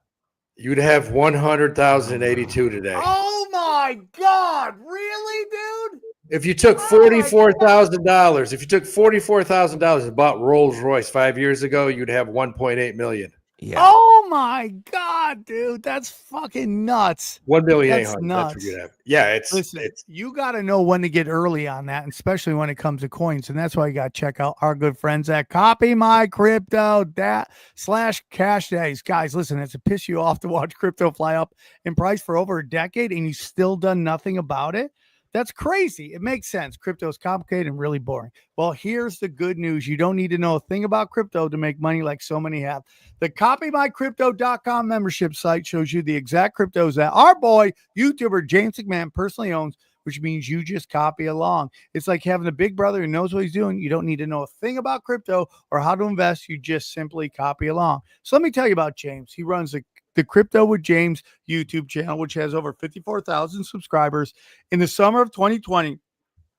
You'd have 100,082 today. Oh my God! Really, dude? If you took $44,000, and bought Rolls-Royce 5 years ago, you'd have 1.8 million. Yeah. Oh my God, dude, that's fucking nuts. 1,800,000. That's nuts. That's what you'd have. Yeah, Listen, you got to know when to get early on that, especially when it comes to coins, and that's why you got to check out our good friends at Copy My Crypto /Cash Days. Guys, listen, it's a piss you off to watch crypto fly up in price for over a decade, and you still done nothing about it. That's crazy. It makes sense. Crypto is complicated and really boring. Well, here's the good news. You don't need to know a thing about crypto to make money like so many have. The CopyMyCrypto.com membership site shows you the exact cryptos that our boy, YouTuber James McMahon personally owns, which means you just copy along. It's like having a big brother who knows what he's doing. You don't need to know a thing about crypto or how to invest. You just simply copy along. So let me tell you about James. He runs the Crypto with James YouTube channel, which has over 54,000 subscribers. In the summer of 2020,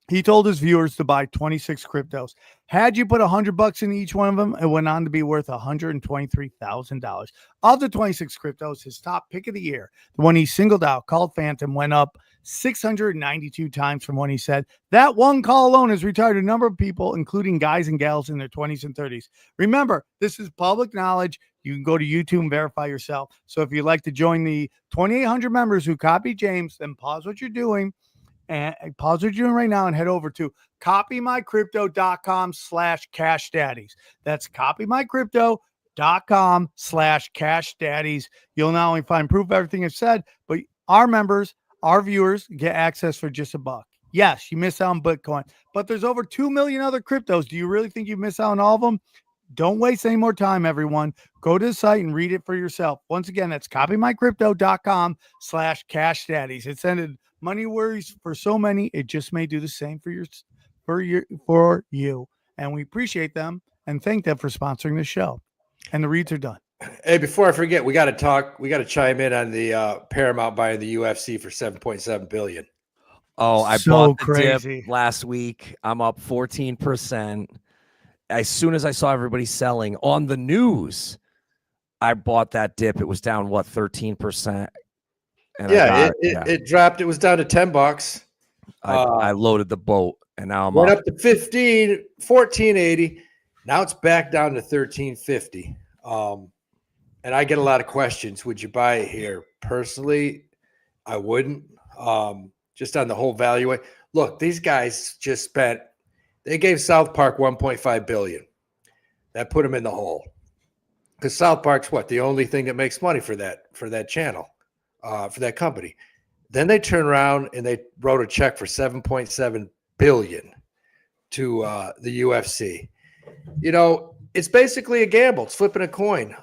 he told his viewers to buy 26 cryptos. Had you put $100 in each one of them, it went on to be worth $123,000. Of the 26 cryptos, his top pick of the year, the one he singled out, called Phantom, went up 692 times from when he said. That one call alone has retired a number of people, including guys and gals in their 20s and 30s. Remember, this is public knowledge. You can go to YouTube and verify yourself. So if you'd like to join the 2,800 members who copy James, then pause what you're doing and pause what you're doing right now and head over to copymycrypto.com /cash daddies. That's copymycrypto.com /cash daddies. You'll not only find proof of everything I've said, but our members, our viewers get access for just $1. Yes, you miss out on Bitcoin, but there's over 2 million other cryptos. Do you really think you miss out on all of them? Don't waste any more time, everyone. Go to the site and read it for yourself. Once again, that's copymycrypto.com /cash daddies. It's ended money worries for so many. It just may do the same for you. And we appreciate them and thank them for sponsoring the show. And the reads are done. Hey, before I forget, we got to chime in on the Paramount buying the UFC for $7.7 billion. Oh, I so bought the crazy dip last week. I'm up 14%. As soon as I saw everybody selling on the news, I bought that dip. It was down 13%. And it dropped. It was down to $10. I loaded the boat, and now I'm went up to 14.80. Now it's back down to 13.50. And I get a lot of questions. Would you buy it here? Personally, I wouldn't. Just on the whole value. Look, these guys just spent. They gave South Park $1.5 billion. That put them in the hole. Because South Park's the only thing that makes money for that channel, for that company. Then they turned around and they wrote a check for $7.7 billion to the UFC. It's basically a gamble. It's flipping a coin.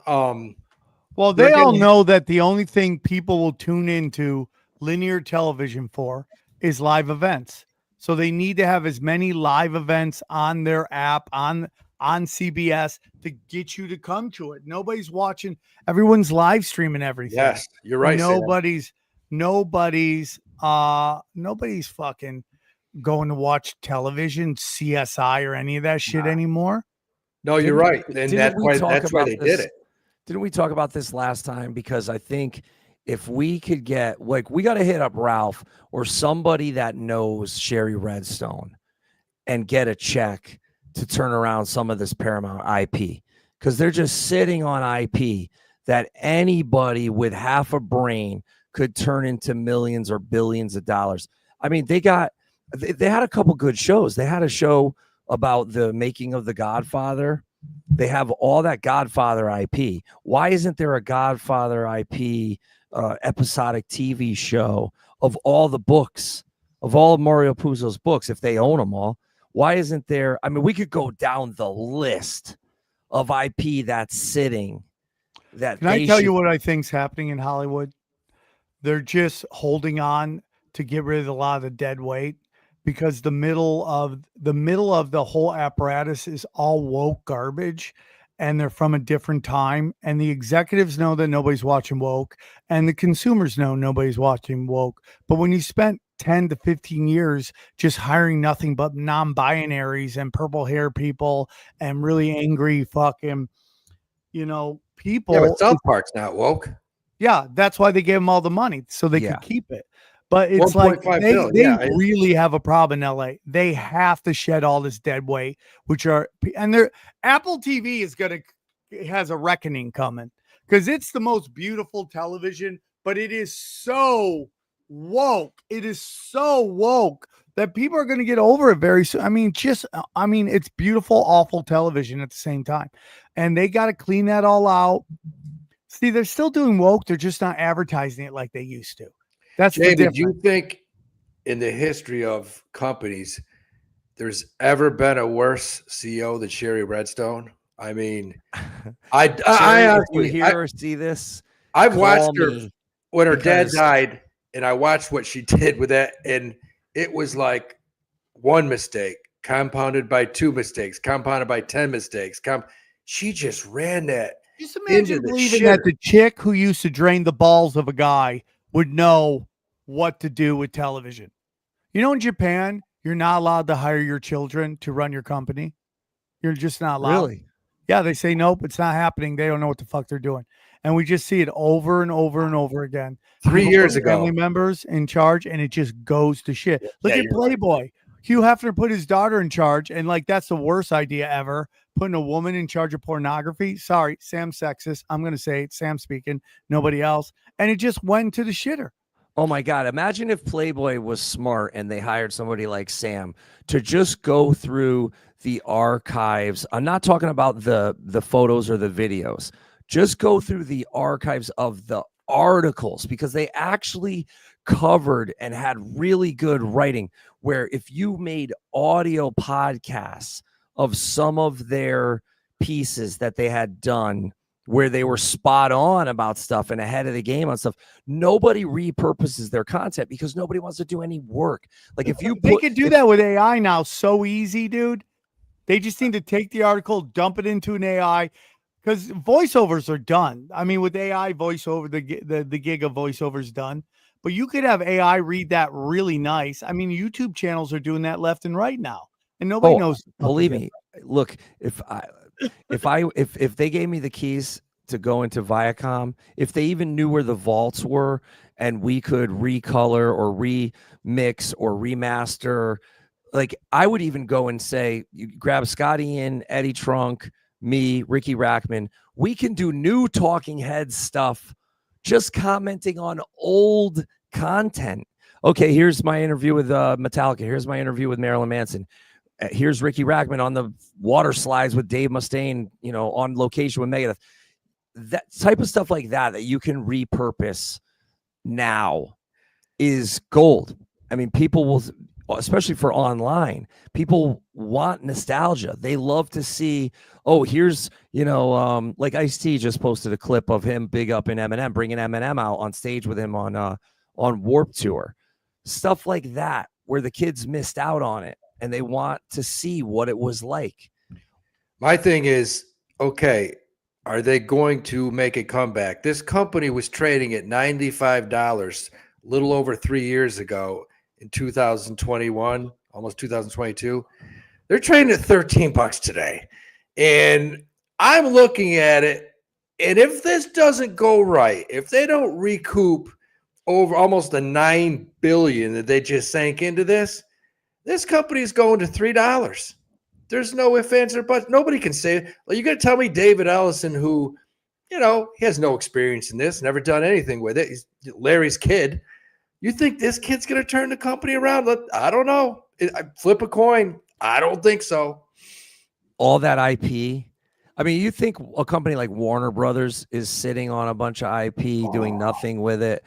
Well, they all know that the only thing people will tune into linear television for is live events. So they need to have as many live events on their app, on CBS, to get you to come to it. Nobody's watching. Everyone's live streaming everything. Yes, you're right. Nobody's fucking going to watch television, CSI or any of that shit anymore. No, you're right. And that's why they did it. Didn't we talk about this last time? Because I think if we could get, we got to hit up Ralph or somebody that knows Sherry Redstone and get a check to turn around some of this Paramount IP, because they're just sitting on IP that anybody with half a brain could turn into millions or billions of dollars. I mean, they had a couple good shows. They had a show about the making of The Godfather. They have all that Godfather IP. Why isn't there a Godfather IP episodic TV show of all the books, of all of Mario Puzo's books, if they own them all? Why isn't there? I mean, we could go down the list of IP that's sitting. Can I tell you what I think's happening in Hollywood? They're just holding on to get rid of a lot of the dead weight, because the middle of the whole apparatus is all woke garbage, and they're from a different time. And the executives know that nobody's watching woke, and the consumers know nobody's watching woke. But when you spent 10 to 15 years just hiring nothing but non-binaries and purple hair people and really angry fucking, people. Yeah, but South Park's not woke. Yeah, that's why they gave them all the money, so they could keep it. But it's like they really have a problem in LA. They have to shed all this dead weight, and their Apple TV has a reckoning coming, because it's the most beautiful television, but it is so woke. It is so woke that people are going to get over it very soon. I mean, it's beautiful, awful television at the same time, and they got to clean that all out. See, they're still doing woke. They're just not advertising it like they used to. That's the difference. Do you think in the history of companies there's ever been a worse CEO than Sherry Redstone? I mean, I hear or see this. I've watched her when her dad died, and I watched what she did with that, and it was like one mistake compounded by 2 mistakes, compounded by 10 mistakes. She just ran that. Just imagine believing that the chick who used to drain the balls of a guy would know what to do with television. In Japan, you're not allowed to hire your children to run your company. You're just not allowed. Really? Yeah, they say, nope, it's not happening. They don't know what the fuck they're doing. And we just see it over and over and over again. 3 years ago. Family members in charge, and it just goes to shit. Look at Playboy. Right. Hugh Hefner put his daughter in charge, and that's the worst idea ever. Putting a woman in charge of pornography. Sorry, Sam's sexist. I'm going to say it. Sam speaking, nobody else. And it just went to the shitter. Oh my God. Imagine if Playboy was smart and they hired somebody like Sam to just go through the archives. I'm not talking about the photos or the videos. Just go through the archives of the articles, because they actually covered and had really good writing, where if you made audio podcasts of some of their pieces that they had done, where they were spot on about stuff and ahead of the game on stuff, nobody repurposes their content because nobody wants to do any work. Like if they could do that with AI now, so easy, dude. They just need to take the article, dump it into an AI, because voiceovers are done. I mean, with AI voiceover, the gig of voiceovers done. But you could have AI read that really nice. I mean, YouTube channels are doing that left and right now, and nobody knows. Believe me, look, if they gave me the keys to go into Viacom, if they even knew where the vaults were, and we could recolor or remix or remaster, like I would even go and say, you grab Scotty in, Eddie Trunk, me, Ricky Rackman, we can do new Talking Heads stuff, just commenting on old content. Okay, here's my interview with Metallica. Here's my interview with Marilyn Manson. Here's Ricky Ragman on the water slides with Dave Mustaine, you know, on location with Megadeth. That type of stuff like that you can repurpose now is gold. I mean, people will, especially for online, people want nostalgia. They love to see, oh, here's, you know, like Ice-T just posted a clip of him big up in Eminem, bringing Eminem out on stage with him on Warped Tour. Stuff like that, where the kids missed out on it and they want to see what it was like. My thing is, okay, are they going to make a comeback? This company was trading at $95 a little over 3 years ago in 2021, almost 2022. They're trading at $13 today. And I'm looking at it, and if this doesn't go right, if they don't recoup over almost the $9 billion that they just sank into this company is going to $3. There's no ifs, ands, or buts. Nobody can say it. Like, you're going to tell me David Ellison, who, you know, he has no experience in this, never done anything with it. He's Larry's kid. You think this kid's going to turn the company around? I don't know. Flip a coin. I don't think so. All that IP. I mean, you think a company like Warner Brothers is sitting on a bunch of IP doing nothing with it?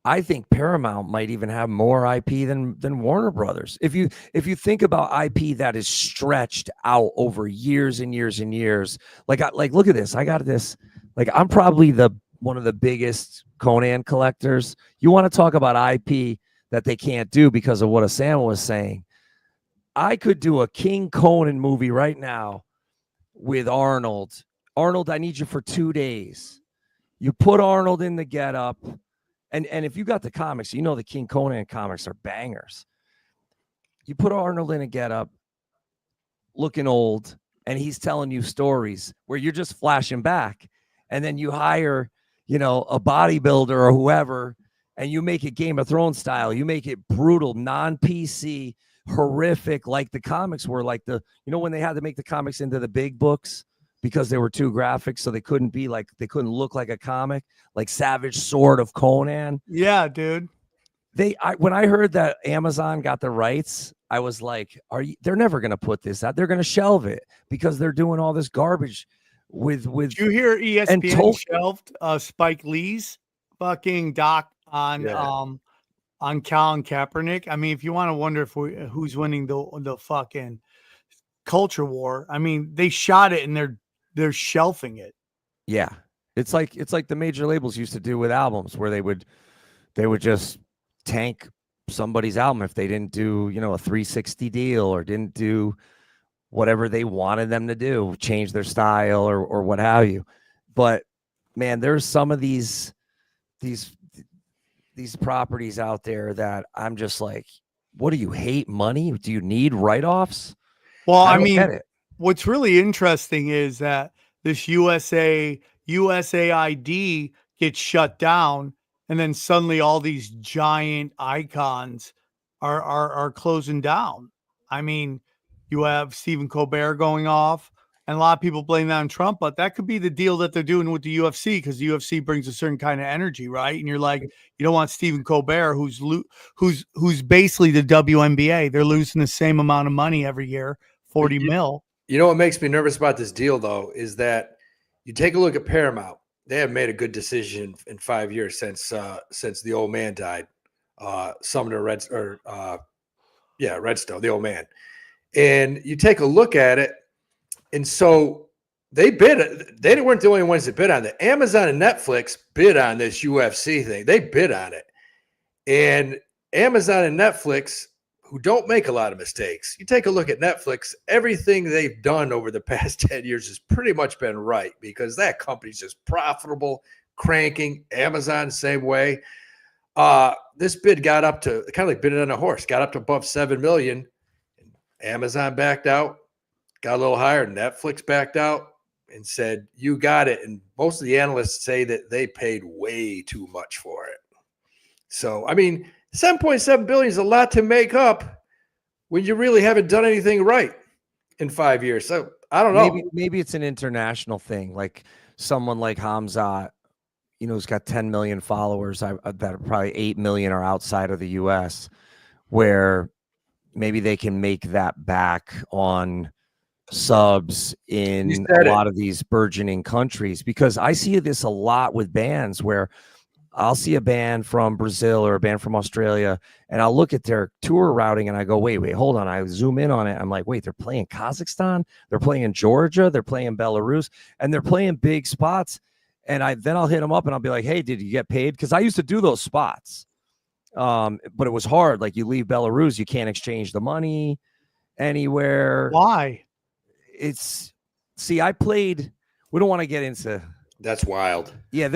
I think Paramount might even have more IP than Warner Brothers. If you think about IP that is stretched out over years and years and years, like look at this. I got this. Like, I'm probably one of the biggest Conan collectors. You want to talk about IP that they can't do because of what Sam was saying. I could do a King Conan movie right now with Arnold. Arnold, I need you for 2 days. You put Arnold in the getup. And if you got the comics, you know the King Conan comics are bangers. You put Arnold in a getup, looking old, and he's telling you stories where you're just flashing back. And then you hire, you know, a bodybuilder or whoever, and you make it Game of Thrones style. You make it brutal, non-PC, horrific, like the comics were. Like you know, when they had to make the comics into the big books because they were too graphic, so they couldn't look like a comic, like Savage Sword of Conan. Yeah, dude. When I heard that Amazon got the rights, I was like, they're never going to put this out. They're going to shelve it because they're doing all this garbage with. Did you hear ESPN shelved Spike Lee's fucking doc on Colin Kaepernick? I mean, if you want to wonder who's winning the fucking culture war, I mean, they shot it and they're shelving it. Yeah. It's like the major labels used to do with albums, where they would just tank somebody's album if they didn't do, you know, a 360 deal or didn't do whatever they wanted them to do, change their style or what have you. But man, there's some of these properties out there that I'm just like, what do you hate money? Do you need write-offs? Well, I mean, what's really interesting is that this USAID gets shut down, and then suddenly all these giant icons are closing down. I mean, you have Stephen Colbert going off, and a lot of people blame that on Trump, but that could be the deal that they're doing with the UFC, because the UFC brings a certain kind of energy, right? And you're like, you don't want Stephen Colbert, who's basically the WNBA. They're losing the same amount of money every year, 40 mil. You know what makes me nervous about this deal, though, is that you take a look at Paramount. They have made a good decision in 5 years since the old man died. Redstone, the old man. And you take a look at it, and so they bid. They weren't the only ones that bid on it. Amazon and Netflix bid on this UFC thing. They bid on it. And Amazon and Netflix, who don't make a lot of mistakes, you take a look at Netflix, everything they've done over the past 10 years has pretty much been right, because that company's just profitable, cranking. Amazon, same way. This bid got up to, kind of like bidding on a horse, got up to above 7 million. Amazon backed out, got a little higher. Netflix backed out and said, you got it. And most of the analysts say that they paid way too much for it. So, I mean, 7.7 billion is a lot to make up when you really haven't done anything right in 5 years. So I don't know. Maybe it's an international thing, like someone like Hamzat, you know, who's got 10 million followers. I bet probably 8 million are outside of the US, where maybe they can make that back on subs in a lot of these burgeoning countries, because I see this a lot with bands where I'll see a band from Brazil or a band from Australia, and I'll look at their tour routing and I go, wait, hold on. I zoom in on it. I'm like, wait, they're playing Kazakhstan, they're playing Georgia, they're playing Belarus, and they're playing big spots. And then I'll hit them up and I'll be like, hey, did you get paid? Because I used to do those spots. But it was hard. Like, you leave Belarus, you can't exchange the money anywhere. Why? I played, we don't want to get into. That's wild. Yeah,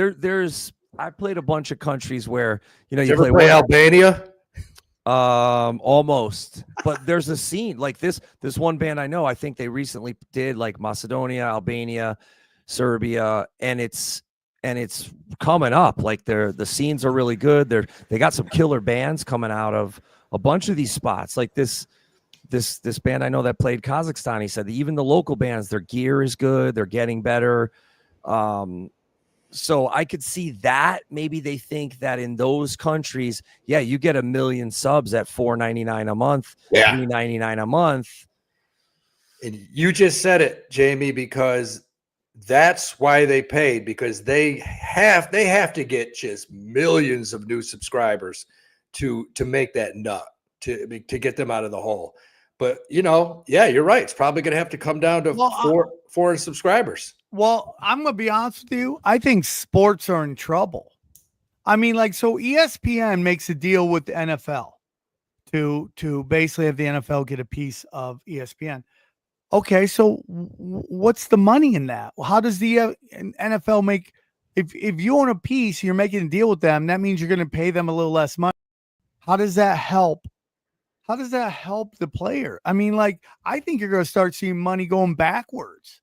I played a bunch of countries where, you you play Albania? Almost. But there's a scene like this one band I know, I think they recently did like Macedonia, Albania, Serbia, and it's coming up. Like the scenes are really good. They got some killer bands coming out of a bunch of these spots. Like this band I know that played Kazakhstan, he said that even the local bands, their gear is good, they're getting better. So I could see that maybe they think that in those countries, yeah, you get 1 million subs at $4.99 a month, $3.99 a month. And you just said it, Jamie, because that's why they paid, because they have to get just millions of new subscribers to make that nut, to get them out of the hole. But yeah, you're right. It's probably going to have to come down to 4 subscribers. Well, I'm going to be honest with you. I think sports are in trouble. I mean, like, so ESPN makes a deal with the NFL to basically have the NFL get a piece of ESPN. Okay, so what's the money in that? How does the NFL make, if you own a piece, you're making a deal with them, that means you're going to pay them a little less money. How does that help? How does that help the player? I mean, like, I think you're going to start seeing money going backwards.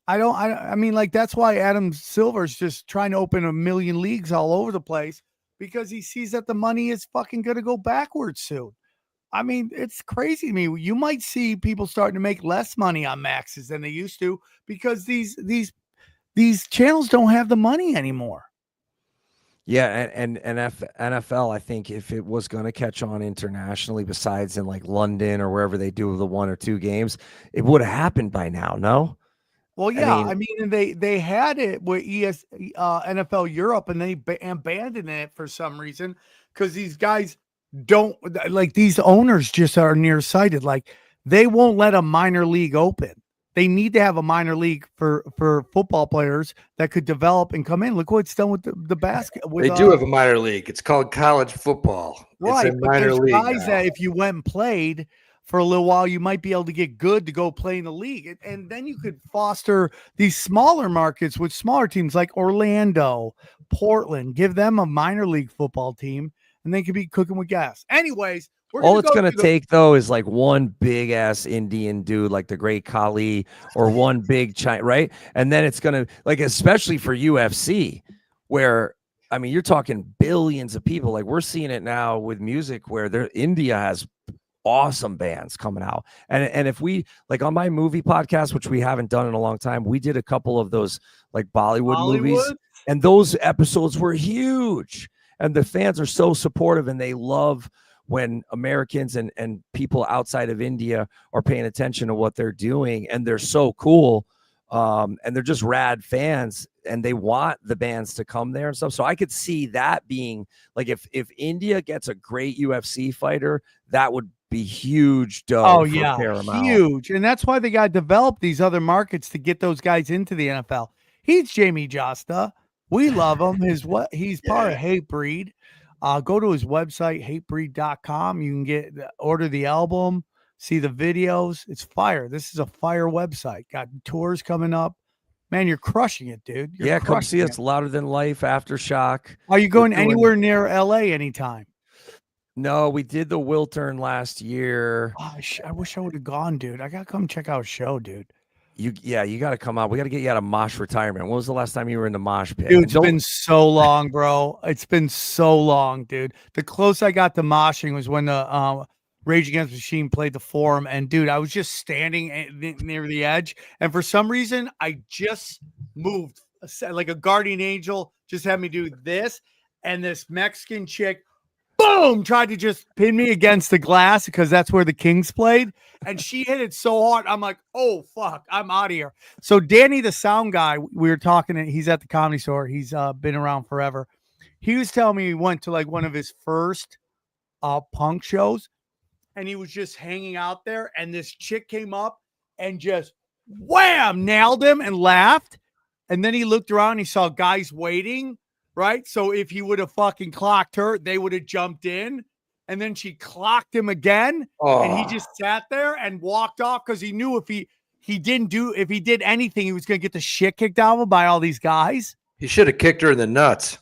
I mean, like, that's why Adam Silver's just trying to open 1 million leagues all over the place, because he sees that the money is fucking going to go backwards soon. I mean, it's crazy to me. You might see people starting to make less money on Maxes than they used to, because these channels don't have the money anymore. Yeah, and NFL, I think if it was going to catch on internationally, besides in like London or wherever they do the 1 or 2 games, it would have happened by now, no? Well, yeah, I mean they had it with NFL Europe, and they abandoned it for some reason, because these guys don't, like, these owners just are nearsighted. Like, they won't let a minor league open. They need to have a minor league for football players that could develop and come in. Look what it's done with the basket. They do have a minor league. It's called college football. Right, it's a minor league guys that if you went and played for a little while, you might be able to get good to go play in the league. And then you could foster these smaller markets with smaller teams like Orlando, Portland, give them a minor league football team, and they could be cooking with gas. Anyways, all it's going to take, though, is like one big ass Indian dude like the Great Khali, or one big China, right? And then it's going to, like, especially for UFC, where, I mean, you're talking billions of people. Like, we're seeing it now with music, where India has awesome bands coming out. And if we, like, on my movie podcast, which we haven't done in a long time, we did a couple of those like Bollywood movies, and those episodes were huge. And the fans are so supportive, and they love when Americans and people outside of India are paying attention to what they're doing, and they're so cool. And they're just rad fans, and they want the bands to come there and stuff. So I could see that being like, if India gets a great UFC fighter, that would be huge dough. For Paramount. Huge. And that's why they got to develop these other markets to get those guys into the NFL. He's Jamey Jasta. We love him. He's part of Hatebreed. Go to his website, hatebreed.com. You can order the album, see the videos. It's fire. This is a fire website. Got tours coming up. Man, you're crushing it, dude. Come see us. Louder Than Life, Aftershock. Are you going anywhere near LA anytime? No, we did the Wiltern last year. Oh, I wish I would have gone, dude. I got to come check out a show, dude. You got to come out. We got to get you out of mosh retirement. When was the last time you were in the mosh pit? Dude, it's been so long, bro. It's been so long, dude. The closest I got to moshing was when the Rage Against the Machine played the Forum, and dude, I was just standing near the edge, and for some reason, I just moved like a guardian angel. Just had me do this, and this Mexican chick, boom, tried to just pin me against the glass because that's where the Kings played. And she hit it so hard. I'm like, oh, fuck, I'm out of here. So Danny, the sound guy, we were talking, and he's at the Comedy Store. He's been around forever. He was telling me he went to like one of his first punk shows, and he was just hanging out there, and this chick came up and just wham, nailed him and laughed. And then he looked around, he saw guys waiting, right? So if he would have fucking clocked her, they would have jumped in. And then she clocked him again, and he just sat there and walked off because he knew if he did anything, he was going to get the shit kicked out of him by all these guys. He should have kicked her in the nuts.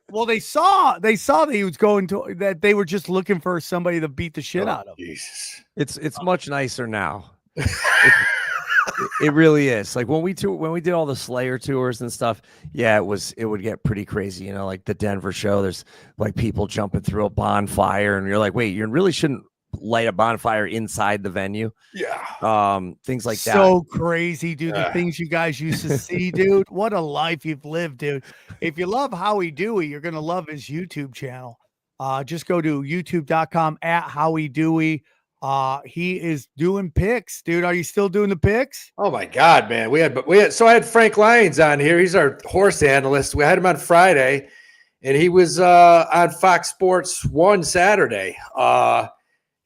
Well, they saw that he was going to, that they were just looking for somebody to beat the shit out of. Jesus. It's much nicer now. It really is. Like when we did all the Slayer tours and stuff, yeah, it would get pretty crazy. You know, like the Denver show, there's like people jumping through a bonfire, and you're like, wait, you really shouldn't light a bonfire inside the venue. Yeah. Things like that. So crazy, dude. The things you guys used to see, dude. What a life you've lived, dude. If you love Howie Dewey, you're gonna love his YouTube channel. Just go to youtube.com @Howie Dewey. He is doing picks, dude. Are you still doing the picks? Oh my God, man. So I had Frank Lyons on here. He's our horse analyst. We had him on Friday, and he was on Fox Sports 1 Saturday.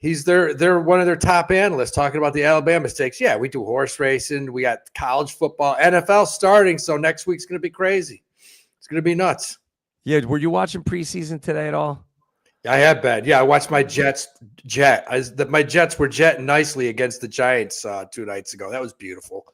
They're one of their top analysts talking about the Alabama stakes. Yeah, we do horse racing. We got college football, NFL starting. So next week's going to be crazy. It's going to be nuts. Yeah. Were you watching preseason today at all? I have been. Yeah, I watched my Jets my Jets were jetting nicely against the Giants 2 nights ago. That was beautiful.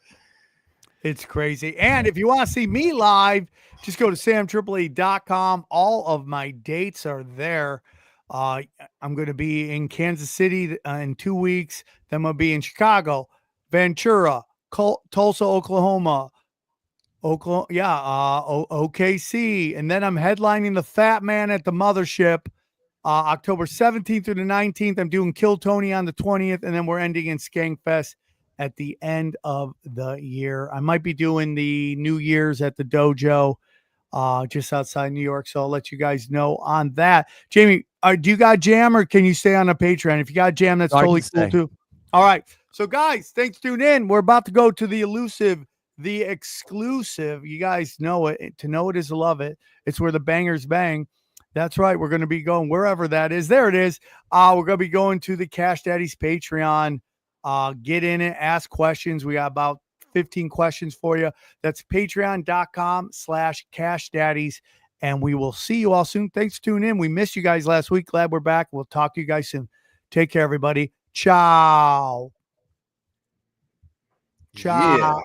It's crazy. And if you want to see me live, just go to samtripoli.com. All of my dates are there. I'm going to be in Kansas City in 2 weeks. Then I'm going to be in Chicago, Ventura, Tulsa, Oklahoma, OKC. And then I'm headlining the Fat Man at the Mothership. October 17th through the 19th, I'm doing Kill Tony on the 20th, and then we're ending in Skankfest at the end of the year. I might be doing the New Year's at the Dojo just outside New York, so I'll let you guys know on that. Jamie, do you got jam, or can you stay on the Patreon? If you got jam, that's totally cool too. All right. So, guys, thanks for tuning in. We're about to go to the elusive, the exclusive. You guys know it. To know it is to love it. It's where the bangers bang. That's right. We're going to be going wherever that is. There it is. We're going to be going to the Cash Daddies Patreon. Get in it. Ask questions. We got about 15 questions for you. That's patreon.com/Cash Daddies. And we will see you all soon. Thanks for tuning in. We missed you guys last week. Glad we're back. We'll talk to you guys soon. Take care, everybody. Ciao. Ciao. Yeah.